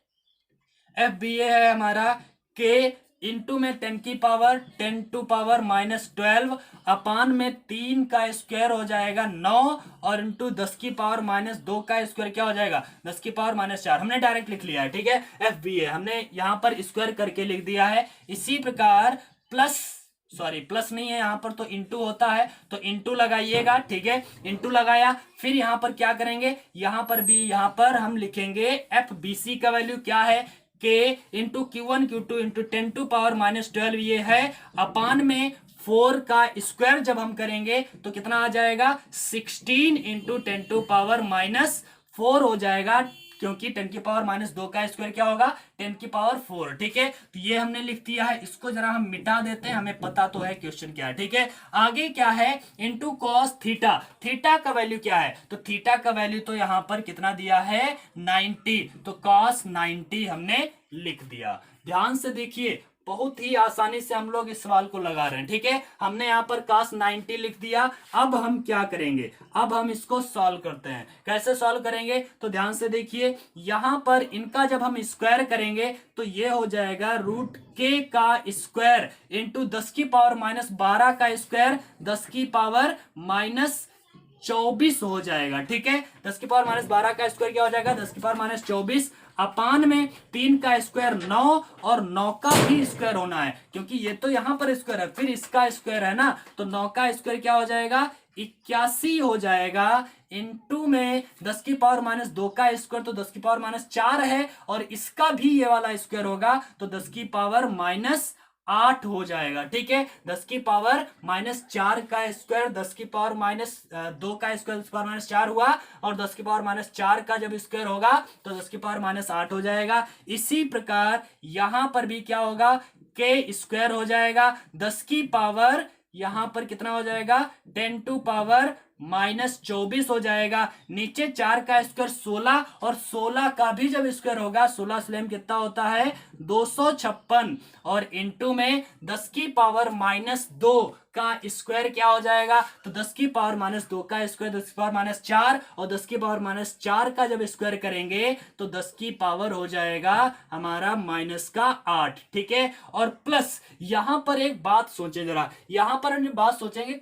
एफ बी ए है हमारा के इंटू में 10 की पावर 10 टू पावर -12 अपान में 3 का स्क्वायर हो जाएगा 9, और इंटू 10 की पावर -2 का स्क्वायर क्या हो जाएगा, 10 की पावर -4। हमने डायरेक्ट लिख लिया है। ठीक है, एफ बी ए हमने यहां पर स्क्वायर करके लिख दिया है। इसी प्रकार प्लस नहीं है यहां पर, तो इंटू होता है, तो इंटू लगाइएगा। ठीक है, इंटू लगाया, फिर यहां पर क्या करेंगे, यहां पर भी यहां पर हम लिखेंगे एफ बी सी का वैल्यू क्या है, के into Q1 Q2 into 10 to power -12 ये है, अपान में 4 का स्क्वायर जब हम करेंगे तो कितना आ जाएगा, 16 इंटू 10 टू पावर -4 हो जाएगा, क्योंकि 10 की पावर -2 का स्क्वायर क्या होगा, 10 की पावर 4। ठीक है, तो ये हमने लिख दिया है, इसको जरा हम मिटा देते हैं, हमें पता तो है क्वेश्चन क्या है। ठीक है, आगे क्या है, इंटू कॉस थीटा। थीटा का वैल्यू क्या है, तो थीटा का वैल्यू तो यहां पर कितना दिया है, 90, तो कॉस 90 हमने लिख दिया। ध्यान से देखिए, बहुत ही आसानी से हम लोग इस सवाल को लगा रहे हैं। ठीक है, हमने यहां पर cos 90 लिख दिया। अब हम क्या करेंगे, अब हम इसको सॉल्व करते हैं। कैसे सॉल्व करेंगे, तो ध्यान से देखिए, यहां पर इनका जब हम स्क्वायर करेंगे तो ये हो जाएगा रूट के का स्क्वायर इंटू 10 की पावर -12 का स्क्वायर 10 की पावर -24 हो जाएगा। ठीक है, 10 की पावर -12 का स्क्वायर क्या हो जाएगा, 10 की पावर -24 अपान में 3 का स्क्वायर 9, और 9 का भी स्क्वायर होना है, क्योंकि ये तो यहां पर स्क्वायर है, फिर इसका स्क्वायर है ना, तो 9 का स्क्वायर क्या हो जाएगा, 81 हो जाएगा। इनटू में 10 की पावर -2 का स्क्वायर, तो 10 की पावर -4 है, और इसका भी ये वाला स्क्वायर होगा, तो 10 की पावर -8 हो जाएगा। ठीक है, 10 की पावर -4 का स्क्वायर 10 की पावर -2 का स्क्वायर 10 की पावर -4 हुआ, और 10 की पावर -4 का जब स्क्वायर होगा तो 10 की पावर -8 हो जाएगा। इसी प्रकार यहां पर भी क्या होगा, के स्क्वायर हो जाएगा 10 की पावर, यहां पर कितना हो जाएगा, 10 टू पावर -24 हो जाएगा। नीचे 4 का स्क्वायर 16, और 16 का भी जब स्क्वायर होगा, 16 स्लैम कितना होता है, 256, और इंटू में 10 की पावर -2 का स्क्वायर क्या हो जाएगा, तो 10 की पावर -2 का स्क्वायर 10 की पावर -4, और 10 की पावर -4 का जब स्क्वायर करेंगे तो 10 की पावर हो जाएगा हमारा -8। ठीक है, और प्लस यहां पर एक बात सोचे जरा, यहां पर हम बात सोचेंगे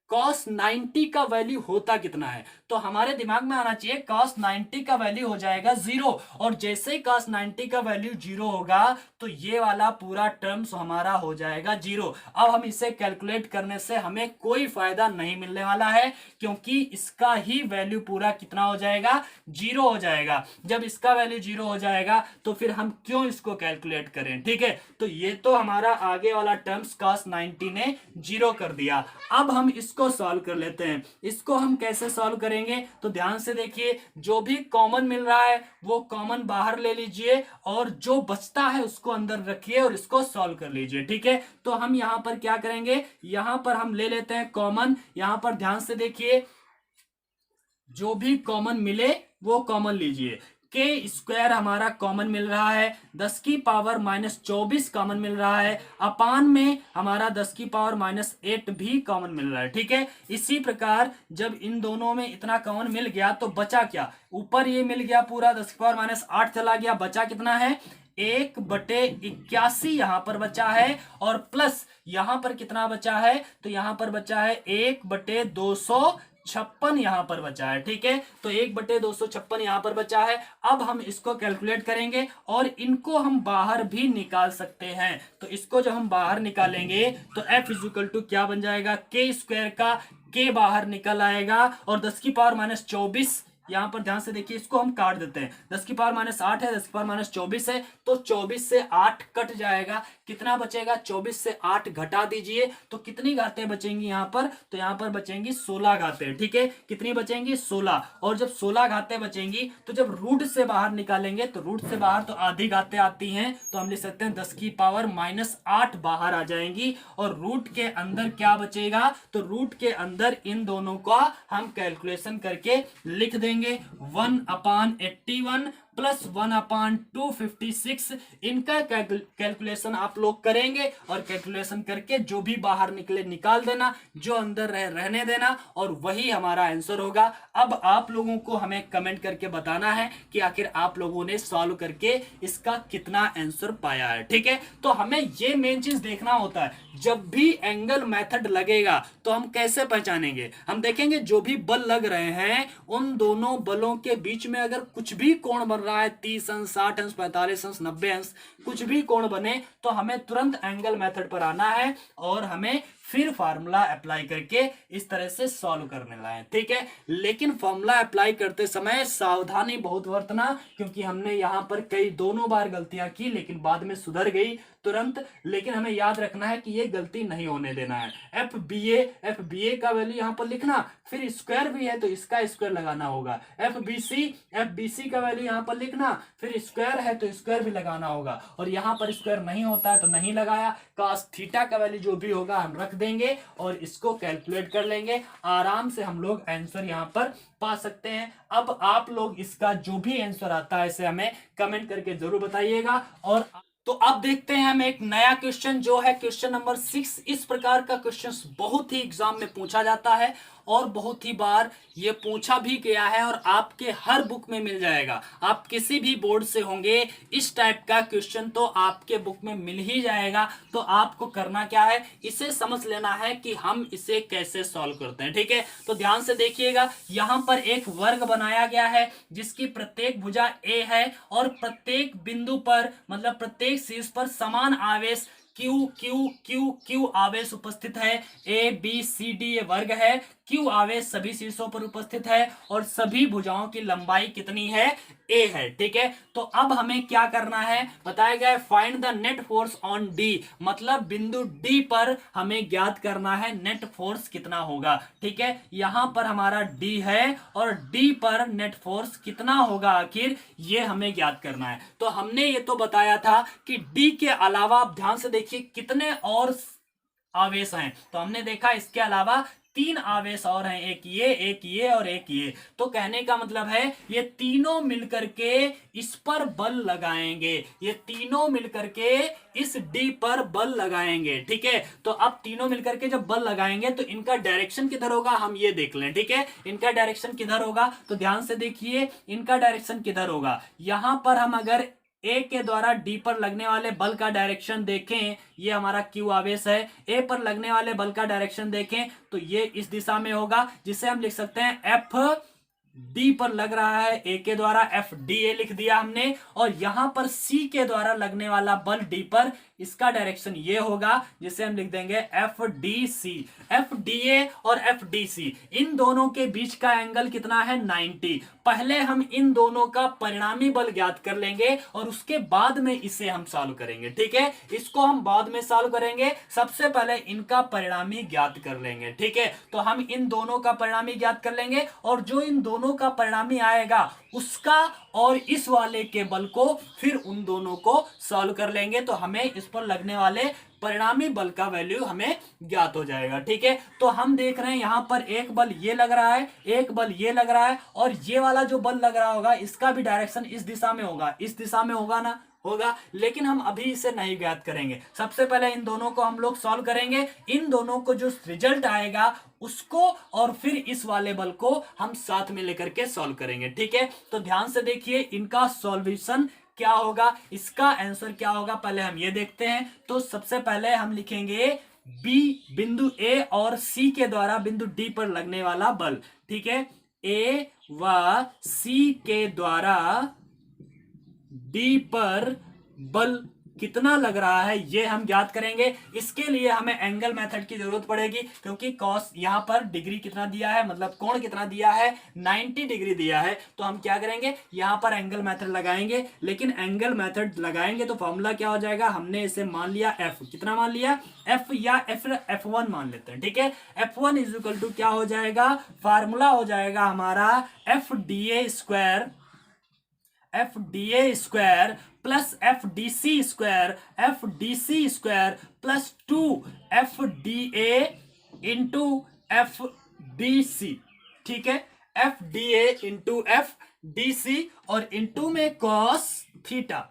cos 90 का वैल्यू होता कितना है, तो हमारे दिमाग में आना चाहिए cos 90 का वैल्यू हो जाएगा 0, और जैसे ही cos 90 का वैल्यू 0 होगा तो ये वाला पूरा टर्म्स हमारा हो जाएगा 0। अब हम इसे कैलकुलेट करने से हमें कोई फायदा नहीं मिलने वाला है, क्योंकि इसका ही वैल्यू पूरा कितना हो जाएगा, 0 हो जाएगा। जब इसका वैल्यू 0 हो जाएगा तो फिर हम क्यों इसको कैलकुलेट करें। ठीक है, तो ये तो हमारा आगे वाला टर्म्स cos 90 ने 0 कर दिया। अब हम इसको सॉल्व कर लेते हैं। इसको हम कैसे सॉल्व करेंगे, तो ध्यान से देखिए, जो भी कॉमन मिल रहा है वो कॉमन बाहर ले लीजिए, और जो बचता है उसको अंदर रखिए और इसको सॉल्व कर लीजिए। ठीक है, तो हम यहां पर क्या करेंगे, यहां पर हम ले लेते हैं कॉमन। यहां पर ध्यान से देखिए, जो भी कॉमन मिले वो कॉमन लीजिए। के स्क्वायर हमारा कॉमन मिल रहा है, 10 की पावर -24 कॉमन मिल रहा है, अपान में हमारा 10 की पावर -8 भी कॉमन मिल रहा है। ठीक है, इसी प्रकार जब इन दोनों में इतना कॉमन मिल गया तो बचा क्या, ऊपर ये मिल गया पूरा 10 की पावर -8 चला गया, बचा कितना है 1/81 यहां पर बचा है, और प्लस यहां पर कितना बचा है, तो यहां पर बचा है 1/256 यहां पर बचा है। ठीक है, तो 1/256 यहां पर बचा है। अब हम इसको कैलकुलेट करेंगे और इनको हम बाहर भी निकाल सकते हैं। तो इसको जब हम बाहर निकालेंगे तो f इक्वल टू क्या बन जाएगा, के स्क्वायर का के बाहर निकल आएगा, और 10 की पावर माइनस 24, यहां पर ध्यान से देखिए, इसको हम काट देते हैं। 10 की पावर माइनस 8 है, 10 की पावर माइनस 24 है, तो 24 से 8 कट जाएगा, कितना बचेगा, 24 से 8 घटा दीजिए, तो कितनी घातें बचेंगी यहां पर, तो यहां पर बचेंगी 16 घातें। ठीक है, कितनी बचेंगी, 16। और जब 16 घातें बचेंगी तो जब रूट से बाहर निकालेंगे, तो रूट से बाहर तो आधी घातें आती हैं, तो हम लिख सकते हैं 10 की पावर माइनस 8 बाहर आ जाएंगी, और रूट के अंदर क्या बचेगा, तो रूट के अंदर इन दोनों का हम कैलकुलेशन करके लिख देंगे। 1/81 प्लस 1/256, इनका कैलकुलेशन आप लोग करेंगे, और कैलकुलेशन करके जो भी बाहर निकले निकाल देना, जो अंदर रहने देना, और वही हमारा आंसर होगा। अब आप लोगों को हमें कमेंट करके बताना है कि आखिर आप लोगों ने सॉल्व करके इसका कितना आंसर पाया है। ठीक है, तो हमें ये मेन चीज देखना होता है, जब भी एंगल मेथड लगेगा तो हम कैसे पहचानेंगे, हम देखेंगे जो भी बल लग रहे हैं उन दोनों बलों के बीच में अगर कुछ भी कोण बन रहा है, 30 अंश, 60 अंश, 45 अंश, 90 अंश, कुछ भी कोण बने, तो हमें तुरंत एंगल मेथड पर आना है, और हमें फिर फार्मूला अप्लाई करके इस तरह से सॉल्व करने लाए। ठीक है, लेकिन फार्मूला अप्लाई करते समय सावधानी बहुत बरतना, क्योंकि हमने यहां पर कई दोनों बार गलतियां की, लेकिन बाद में सुधर गई तुरंत। लेकिन हमें याद रखना है कि ये गलती नहीं होने देना है। एफ बी ए का वैल्यू यहां पर लिखना, फिर स्क्वायर भी है तो इसका स्क्वायर लगाना होगा। एफ बी सी का वैल्यू यहां पर लिखना, फिर स्क्वायर है तो स्क्वायर भी लगाना होगा, और यहां पर स्क्वायर नहीं होता है तो नहीं लगाया। कास थीटा का वैल्यू जो भी होगा हम रख देंगे, और इसको कैलकुलेट कर लेंगे, आराम से हम लोग आंसर यहां पर पा सकते हैं। अब आप लोग इसका जो भी आंसर आता है इसे हमें कमेंट करके जरूर बताइएगा। और तो अब देखते हैं हम एक नया क्वेश्चन, जो है क्वेश्चन नंबर 6। इस प्रकार का क्वेश्चन बहुत ही एग्जाम में पूछा जाता है, और बहुत ही बार ये पूछा भी गया है, और आपके हर बुक में मिल जाएगा। आप किसी भी बोर्ड से होंगे, इस टाइप का क्वेश्चन तो आपके बुक में मिल ही जाएगा। तो आपको करना क्या है, इसे समझ लेना है कि हम इसे कैसे सॉल्व करते हैं। ठीक है, तो ध्यान से देखिएगा, यहां पर एक वर्ग बनाया गया है जिसकी प्रत्येक भुजा a है, और प्रत्येक बिंदु पर, मतलब प्रत्येक शीर्ष पर समान आवेश Q Q Q Q आवेश उपस्थित है। A B C D ये वर्ग है, Q आवेश सभी शीर्षों पर उपस्थित है, और सभी भुजाओं की लंबाई कितनी है, A है। ठीक है, तो अब हमें क्या करना है, बताया गया है find the net force on D, मतलब बिंदु D पर हमें ज्ञात करना है नेट फोर्स कितना होगा। ठीक है, यहां पर हमारा D है, और D पर नेट फोर्स कितना होगा आखिर, ये हमें ज्ञात करना है। तो हमने ये तो बताया था कि D के अलावा, आप ध्यान से देखिए कितने और आवेश हैं, तो हमने देखा इसके अलावा 3 आवेश और हैं, एक ये और एक ये। तो कहने का मतलब है ये तीनों मिलकर के इस पर बल लगाएंगे, ये तीनों मिलकर के इस डी पर बल लगाएंगे। ठीक है, तो अब तीनों मिलकर के जब बल लगाएंगे तो इनका डायरेक्शन किधर होगा, हम ये देख लें। ठीक है, इनका डायरेक्शन किधर होगा, तो ध्यान से देखिए इनका डायरेक्शन किधर होगा। यहां पर हम अगर ए के द्वारा डी पर लगने वाले बल का डायरेक्शन देखें, ये हमारा क्यू आवेश है, ए पर लगने वाले बल का डायरेक्शन देखें तो ये इस दिशा में होगा, जिसे हम लिख सकते हैं एफ डी पर लग रहा है ए के द्वारा, एफ डी ए लिख दिया हमने। और यहां पर सी के द्वारा लगने वाला बल डी पर, इसका डायरेक्शन ये होगा, जिसे हम लिख देंगे F D C. F D A और एफ डी सी, इन दोनों के बीच का एंगल कितना है, 90। पहले हम इन दोनों का परिणामी बल ज्ञात कर लेंगे, और उसके बाद में इसे हम सॉल्व करेंगे। ठीक है, इसको हम बाद में सॉल्व करेंगे, सबसे पहले इनका परिणामी ज्ञात कर लेंगे। ठीक है, तो हम इन दोनों का परिणामी ज्ञात कर लेंगे, और जो इन दोनों का परिणामी आएगा उसका और इस वाले के बल को फिर उन दोनों को सॉल्व कर लेंगे, तो हमें इस पर लगने वाले परिणामी बल का वैल्यू हमें ज्ञात हो जाएगा। ठीक है, तो हम देख रहे हैं यहां पर एक बल ये लग रहा है, एक बल ये लग रहा है, और ये वाला जो बल लग रहा होगा इसका भी डायरेक्शन इस दिशा में होगा, इस दिशा में होगा ना, होगा। लेकिन हम अभी इसे नहीं ज्ञात करेंगे, सबसे पहले इन दोनों को हम लोग सॉल्व करेंगे। इन दोनों को जो रिजल्ट आएगा उसको और फिर इस वाले बल को हम साथ में लेकर के सॉल्व करेंगे। ठीक है, तो ध्यान से देखिए इनका सॉल्यूशन क्या होगा, इसका आंसर क्या होगा पहले हम ये देखते हैं। तो सबसे पहले हम लिखेंगे बी, बिंदु ए और सी के द्वारा बिंदु डी पर लगने वाला बल। ठीक है, ए व सी के द्वारा डी पर बल कितना लग रहा है ये हम ज्ञात करेंगे। इसके लिए हमें एंगल मेथड की जरूरत पड़ेगी, क्योंकि कॉस यहां पर डिग्री कितना दिया है, मतलब कोण कितना दिया है, 90 डिग्री दिया है। तो हम क्या करेंगे, यहां पर एंगल मेथड लगाएंगे। लेकिन एंगल मेथड लगाएंगे तो फॉर्मूला क्या हो जाएगा, हमने इसे मान लिया एफ, कितना मान लिया, एफ या F1 मान लेते हैं। ठीक है, F1 इज इक्वल टू क्या हो जाएगा, फार्मूला हो जाएगा हमारा F D A plus F D C square plus 2 F D A into F D C। ठीक है, FDA इंटू FDC और इंटू में cos थीटा,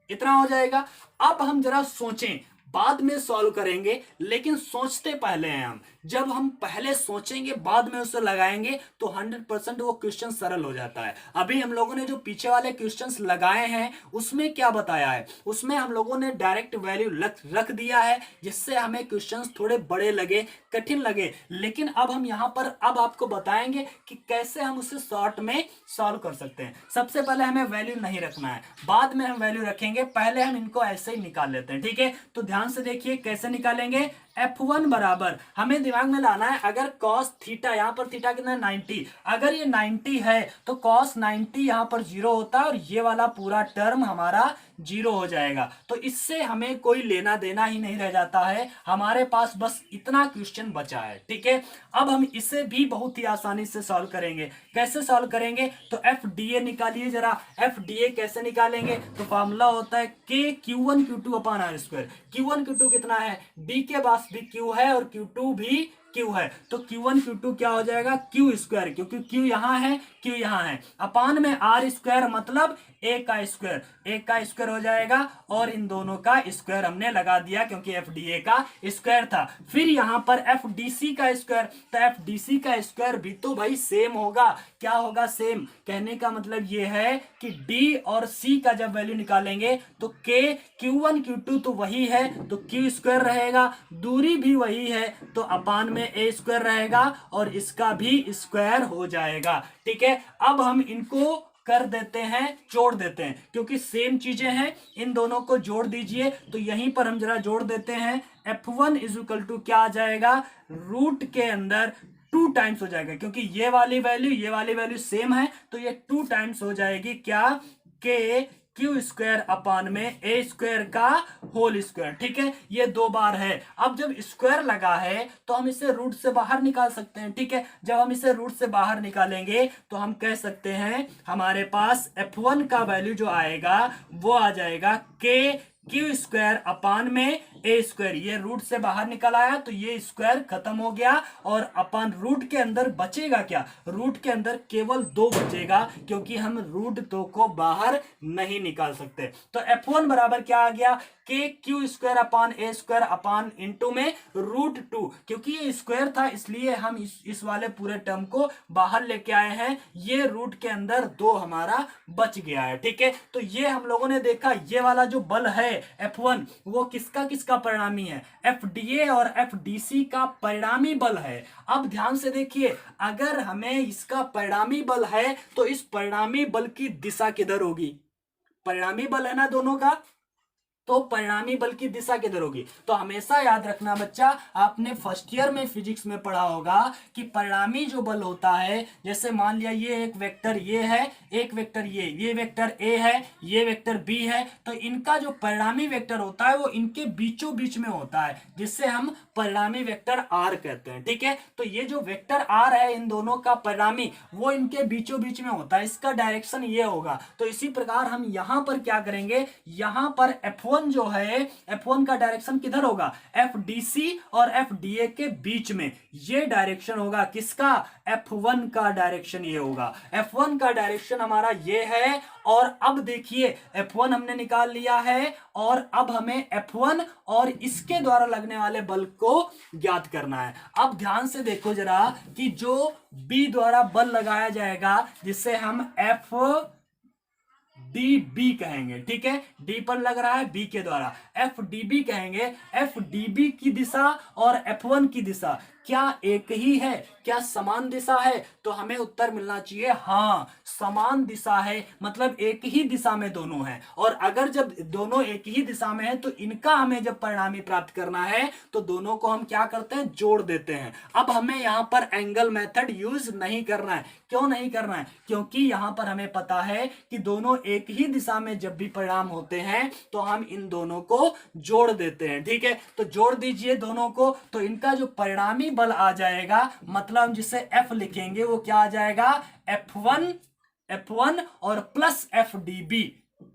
इतना हो जाएगा। अब हम जरा सोचें, बाद में सॉल्व करेंगे, लेकिन सोचते पहले हैं हम। जब हम पहले सोचेंगे बाद में उसे लगाएंगे तो 100% वो क्वेश्चन सरल हो जाता है। अभी हम लोगों ने जो पीछे वाले क्वेश्चंस लगाए हैं उसमें क्या बताया है, उसमें हम लोगों ने डायरेक्ट वैल्यू रख दिया है, जिससे हमें क्वेश्चंस थोड़े बड़े लगे, कठिन लगे। लेकिन अब हम यहां पर अब आपको बताएंगे कि कैसे हम उसे शॉर्ट में सॉल्व कर सकते हैं। सबसे पहले हमें वैल्यू नहीं रखना है, बाद में हम वैल्यू रखेंगे, पहले हम इनको ऐसे ही निकाल लेते हैं। ठीक है, तो ध्यान से देखिए कैसे निकालेंगे। F1 बराबर हमें दिमाग में लाना है, अगर cos थीटा, यहां पर थीटा कितना है 90, अगर ये 90 है तो cos 90 यहां पर 0 होता है और ये वाला पूरा टर्म हमारा 0 हो जाएगा। तो इससे हमें कोई लेना देना ही नहीं रह जाता है, हमारे पास बस इतना क्वेश्चन बचा है। ठीक है, अब हम इसे भी बहुत ही आसानी से सॉल्व करेंगे। कैसे सॉल्व करेंगे, तो FDA निकालिए जरा। FDA कैसे निकालेंगे, तो फॉर्मूला होता है K Q1 Q2 upon R square. Q1 Q2 कितना है, D के पास भी Q है और Q2 भी Q है, तो Q1 Q2 क्या हो जाएगा, Q स्क्वायर, क्योंकि Q यहां है, Q यहां है, अपान में R स्क्वायर मतलब A का स्क्वायर, A का स्क्वायर हो जाएगा और इन दोनों का स्क्वायर हमने लगा दिया क्योंकि FDA का स्क्वायर था। फिर यहां पर FDC का स्क्वायर, तो FDC का स्क्वायर भी तो भाई सेम होगा। क्या होगा, सेम, कहने का मतलब ये है कि D और C का जब वैल्यू निकालेंगे तो K Q1 Q2 तो वही है, तो Q स्क्वायर रहेगा, दूरी भी वही है तो अपान में A स्क्वायर रहेगा और इसका भी स्क्वायर हो जाएगा। ठीक है, अब हम इनको कर देते हैं, जोड़ देते हैं, क्योंकि सेम चीजें हैं, इन दोनों को जोड़ दीजिए। तो यहीं पर हम जरा जोड़ देते हैं। F1 इज इक्वल टू क्या आ जाएगा, रूट के अंदर 2 टाइम्स हो जाएगा, क्योंकि ये वाली वैल्यू सेम है, तो ये 2 टाइम्स हो जाएगी क्या, के क्यू स्क्वायर अपान में ए स्क्वायर का होल स्क्वायर। ठीक है, ये 2 बार है। अब जब स्क्वायर लगा है तो हम इसे रूट से बाहर निकाल सकते हैं। ठीक है, जब हम इसे रूट से बाहर निकालेंगे तो हम कह सकते हैं हमारे पास F1 का वैल्यू जो आएगा वो आ जाएगा के क्यू स्क्वायर अपान में ए स्क्वायर। ये रूट से बाहर निकल आया तो ये स्क्वायर खत्म हो गया और अपान रूट के अंदर बचेगा क्या, रूट के अंदर केवल 2 बचेगा, क्योंकि हम रूट 2 को बाहर नहीं निकाल सकते। तो F1 बराबर क्या आ गया, के क्यू स्क्वायर अपान ए स्क्वायर अपान इंटू में रूट 2, क्योंकि ये स्क्वायर था इसलिए हम इस वाले पूरे टर्म को बाहर लेके आए हैं, ये रूट के अंदर 2 हमारा बच गया है। ठीक है, तो ये हम लोगों ने देखा, ये वाला जो बल है F1 वो किसका परिणामी है, FDA और FDC का परिणामी बल है। अब ध्यान से देखिए, अगर हमें इसका परिणामी बल है तो इस परिणामी बल की दिशा किधर होगी, परिणामी बल है ना दोनों का, तो परिणामी बल की दिशा किधर होगी। तो हमेशा याद रखना बच्चा, आपने फर्स्ट ईयर में फिजिक्स में पढ़ा होगा कि परिणामी जो बल होता है, जैसे मान लिया ये एक वेक्टर ये है, एक वेक्टर ये वेक्टर ए है, ये वेक्टर बी है, तो इनका जो परिणामी वेक्टर होता है वो इनके बीचों बीच में होता है, जिससे हम परिणामी वेक्टर आर कहते हैं। ठीक है, तो ये जो वेक्टर आर है इन दोनों का परिणामी वो इनके बीचों बीच में होता है, इसका डायरेक्शन ये होगा। तो इसी प्रकार हम यहां पर क्या करेंगे, यहां पर F1 जो है, F1 का डायरेक्शन किधर होगा, FDC और FDA के बीच में, ये डायरेक्शन होगा किसका, F1 का डायरेक्शन ये होगा। F1 का डायरेक्शन हमारा ये है। और अब देखिए F1 हमने निकाल लिया है और अब हमें F1 और इसके द्वारा लगने वाले बल को ज्ञात करना है। अब ध्यान से देखो जरा कि जो B द्वारा बल लगाया जाएगा, जिसे हम F डी बी कहेंगे, ठीक है, डी पर लग रहा है बी के द्वारा, एफ डी बी कहेंगे। एफ डी बी की दिशा और एफ वन की दिशा क्या एक ही है, क्या समान दिशा है? तो हमें उत्तर मिलना चाहिए हाँ समान दिशा है, मतलब एक ही दिशा में दोनों हैं। और अगर जब दोनों एक ही दिशा में है तो इनका हमें जब परिणामी प्राप्त करना है तो दोनों को हम क्या करते हैं, जोड़ देते हैं। अब हमें यहां पर एंगल मेथड यूज नहीं करना है। क्यों नहीं करना है? क्योंकि यहां पर हमें पता है कि दोनों एक ही दिशा में जब भी परिणाम होते हैं तो हम इन दोनों को जोड़ देते हैं, ठीक है। तो जोड़ दीजिए दोनों को, तो इनका जो परिणामी बल आ जाएगा, मतलब हम जिसे एफ लिखेंगे वो क्या आ जाएगा, F1 और plus F d b,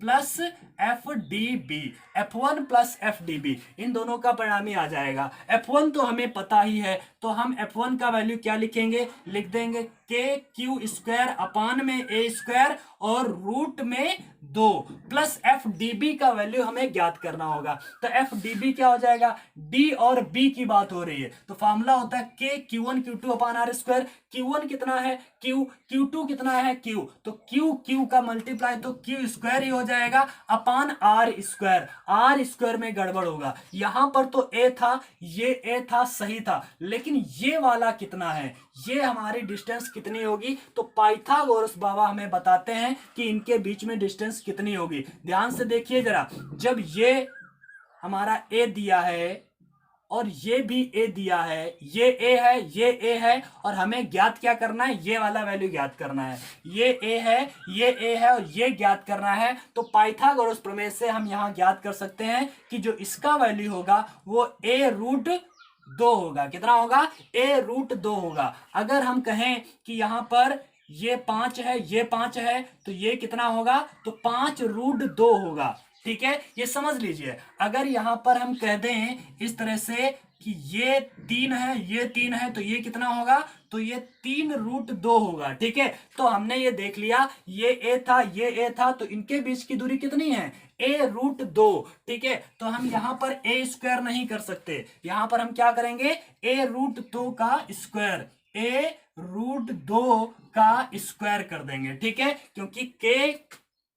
plus F d b, F1 plus F d b, इन दोनों का परिणामी आ जाएगा। F1 तो हमें पता ही है, तो हम F1 का वैल्यू क्या लिखेंगे, लिख देंगे के क्यू स्क्वायर अपान में ए स्क्वायर और रूट में 2 प्लस एफ डी बी का वैल्यू हमें ज्ञात करना होगा। तो एफ डी बी क्या हो जाएगा, डी और बी की बात हो रही है तो फॉर्मूला होता है K Q one Q two upon R square. Q one कितना है क्यू, क्यू टू कितना है क्यू, तो क्यू क्यू का मल्टीप्लाई तो क्यू स्क्वायर ही हो जाएगा upon R square. R square में गड़बड़ होगा, यहां पर तो ए था, ये ए था, सही था, लेकिन ये वाला कितना है, ये हमारी डिस्टेंस कितनी होगी, तो पाइथागोरस बाबा हमें बताते हैं कि इनके बीच में डिस्टेंस कितनी होगी। ध्यान से देखिए जरा, जब ये हमारा ए दिया है और ये भी ए दिया है, ये ए है, ये ए है, और हमें ज्ञात क्या करना है, ये वाला वैल्यू ज्ञात करना है। ये ए है, ये ए है और ये ज्ञात करना है। तो पाइथागोरस प्रमेय से हम यहां ज्ञात कर सकते हैं कि जो इसका वैल्यू होगा वो ए रूट 2 होगा। कितना होगा, ए रूट 2 होगा। अगर हम कहें कि यहां पर ये 5 है, ये 5 है, तो ये कितना होगा, तो 5 रूट 2 होगा, ठीक है। ये समझ लीजिए, अगर यहां पर हम कह दें इस तरह से कि ये 3 है, ये 3 है, तो ये कितना होगा, तो ये 3 रूट 2 होगा, ठीक है। तो हमने ये देख लिया, ये ए था, ये ए था, तो इनके बीच की दूरी कितनी है, ए रूट 2, ठीक है। तो हम यहां पर ए स्क्वायर नहीं कर सकते, यहां पर हम क्या करेंगे, ए रूट 2 का स्क्वायर, ए रूट 2 का स्क्वायर कर देंगे, ठीक है। क्योंकि के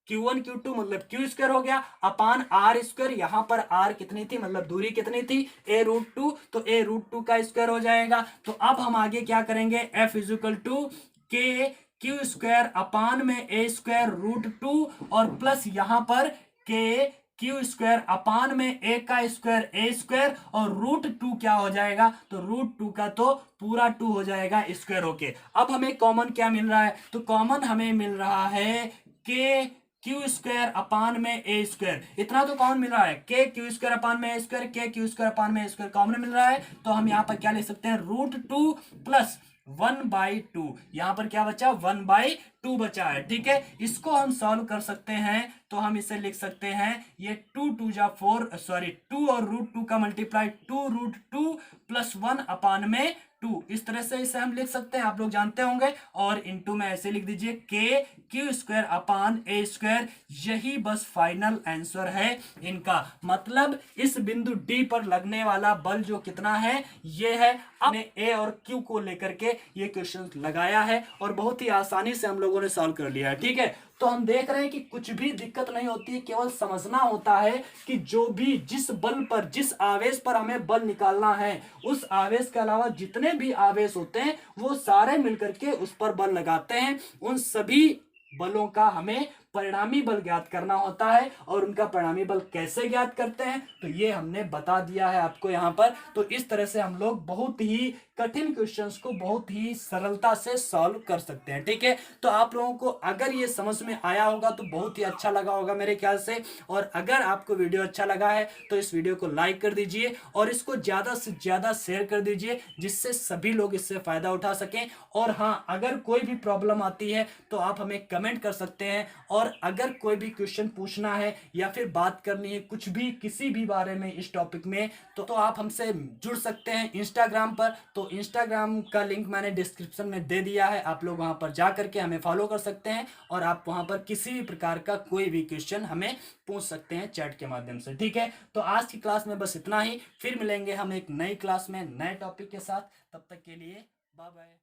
Q1 Q2 मतलब क्यू स्क्वायर हो गया अपान आर स्क्वायर, यहां पर आर कितनी थी, मतलब दूरी कितनी थी, ए रूट 2, तो ए रूट 2 का स्क्वायर हो जाएगा। तो अब हम आगे क्या करेंगे, एफ इज इक्वल टू के क्यू स्क्वायर अपान में ए स्क्वायर रूट 2 और प्लस यहां पर के क्यू स्क्वायर अपान में ए का स्क्वायर ए स्क्वायर और रूट 2 क्या हो जाएगा, तो रूट 2 का तो पूरा 2 हो जाएगा स्क्वायर होके। अब हमें कॉमन क्या मिल रहा है, तो कॉमन हमें मिल रहा है के क्यू स्क्वायर अपान में ए स्क्वायर, इतना तो कॉमन मिल रहा है, के क्यू स्क्वायर अपान में ए स्क्वायर, के क्यू स्क्वायर अपान में ए स्क्वायर कॉमन मिल रहा है। तो हम यहाँ पर क्या लिख सकते हैं, रूट 2 प्लस 1/2, यहां पर क्या बचा, 1/2 बचा है, ठीक है। इसको हम सॉल्व कर सकते हैं, तो हम इसे लिख सकते हैं, ये 2 2 जा 4, सॉरी 2 और रूट 2 का मल्टीप्लाई 2 रूट 2 प्लस 1 अपान में 2, इस तरह से इसे हम लिख सकते हैं, आप लोग जानते होंगे। और इनटू में ऐसे लिख दीजिए के क्यू स्क्वायर अपान ए स्क्वायर, यही बस फाइनल आंसर है इनका। मतलब इस बिंदु डी पर लगने वाला बल जो कितना है, ये है। हमने ए और क्यू को लेकर के ये क्वेश्चन लगाया है और बहुत ही आसानी से हम लोगों ने सॉल्व कर लिया है, ठीक है। तो हम देख रहे हैं कि कुछ भी दिक्कत नहीं होती है, केवल समझना होता है कि जो भी जिस बल पर, जिस आवेश पर हमें बल निकालना है, उस आवेश के अलावा जितने भी आवेश होते हैं वो सारे मिलकर के उस पर बल लगाते हैं। उन सभी बलों का हमें परिणामी बल ज्ञात करना होता है। और उनका परिणामी बल कैसे ज्ञात करते हैं, तो ये हमने बता दिया है आपको यहाँ पर। तो इस तरह से हम लोग बहुत ही कठिन क्वेश्चंस को बहुत ही सरलता से सॉल्व कर सकते हैं, ठीक है। तो आप लोगों को अगर ये समझ में आया होगा तो बहुत ही अच्छा लगा होगा मेरे ख्याल से। और अगर आपको वीडियो अच्छा लगा है तो इस वीडियो को लाइक कर दीजिए और इसको ज्यादा से ज्यादा शेयर कर दीजिए, जिससे सभी लोग इससे फायदा उठा सकें। और हाँ, अगर कोई भी प्रॉब्लम आती है तो आप हमें कमेंट कर सकते हैं। और अगर कोई भी क्वेश्चन पूछना है या फिर बात करनी है कुछ भी, किसी भी बारे में इस टॉपिक में, तो आप हमसे जुड़ सकते हैं इंस्टाग्राम पर। तो इंस्टाग्राम का लिंक मैंने डिस्क्रिप्शन में दे दिया है, आप लोग वहां पर जा करके हमें फॉलो कर सकते हैं और आप वहां पर किसी भी प्रकार का कोई भी क्वेश्चन हमें पूछ सकते हैं चैट के माध्यम से, ठीक है। तो आज की क्लास में बस इतना ही, फिर मिलेंगे हम एक नई क्लास में नए टॉपिक के साथ। तब तक के लिए बाय बाय।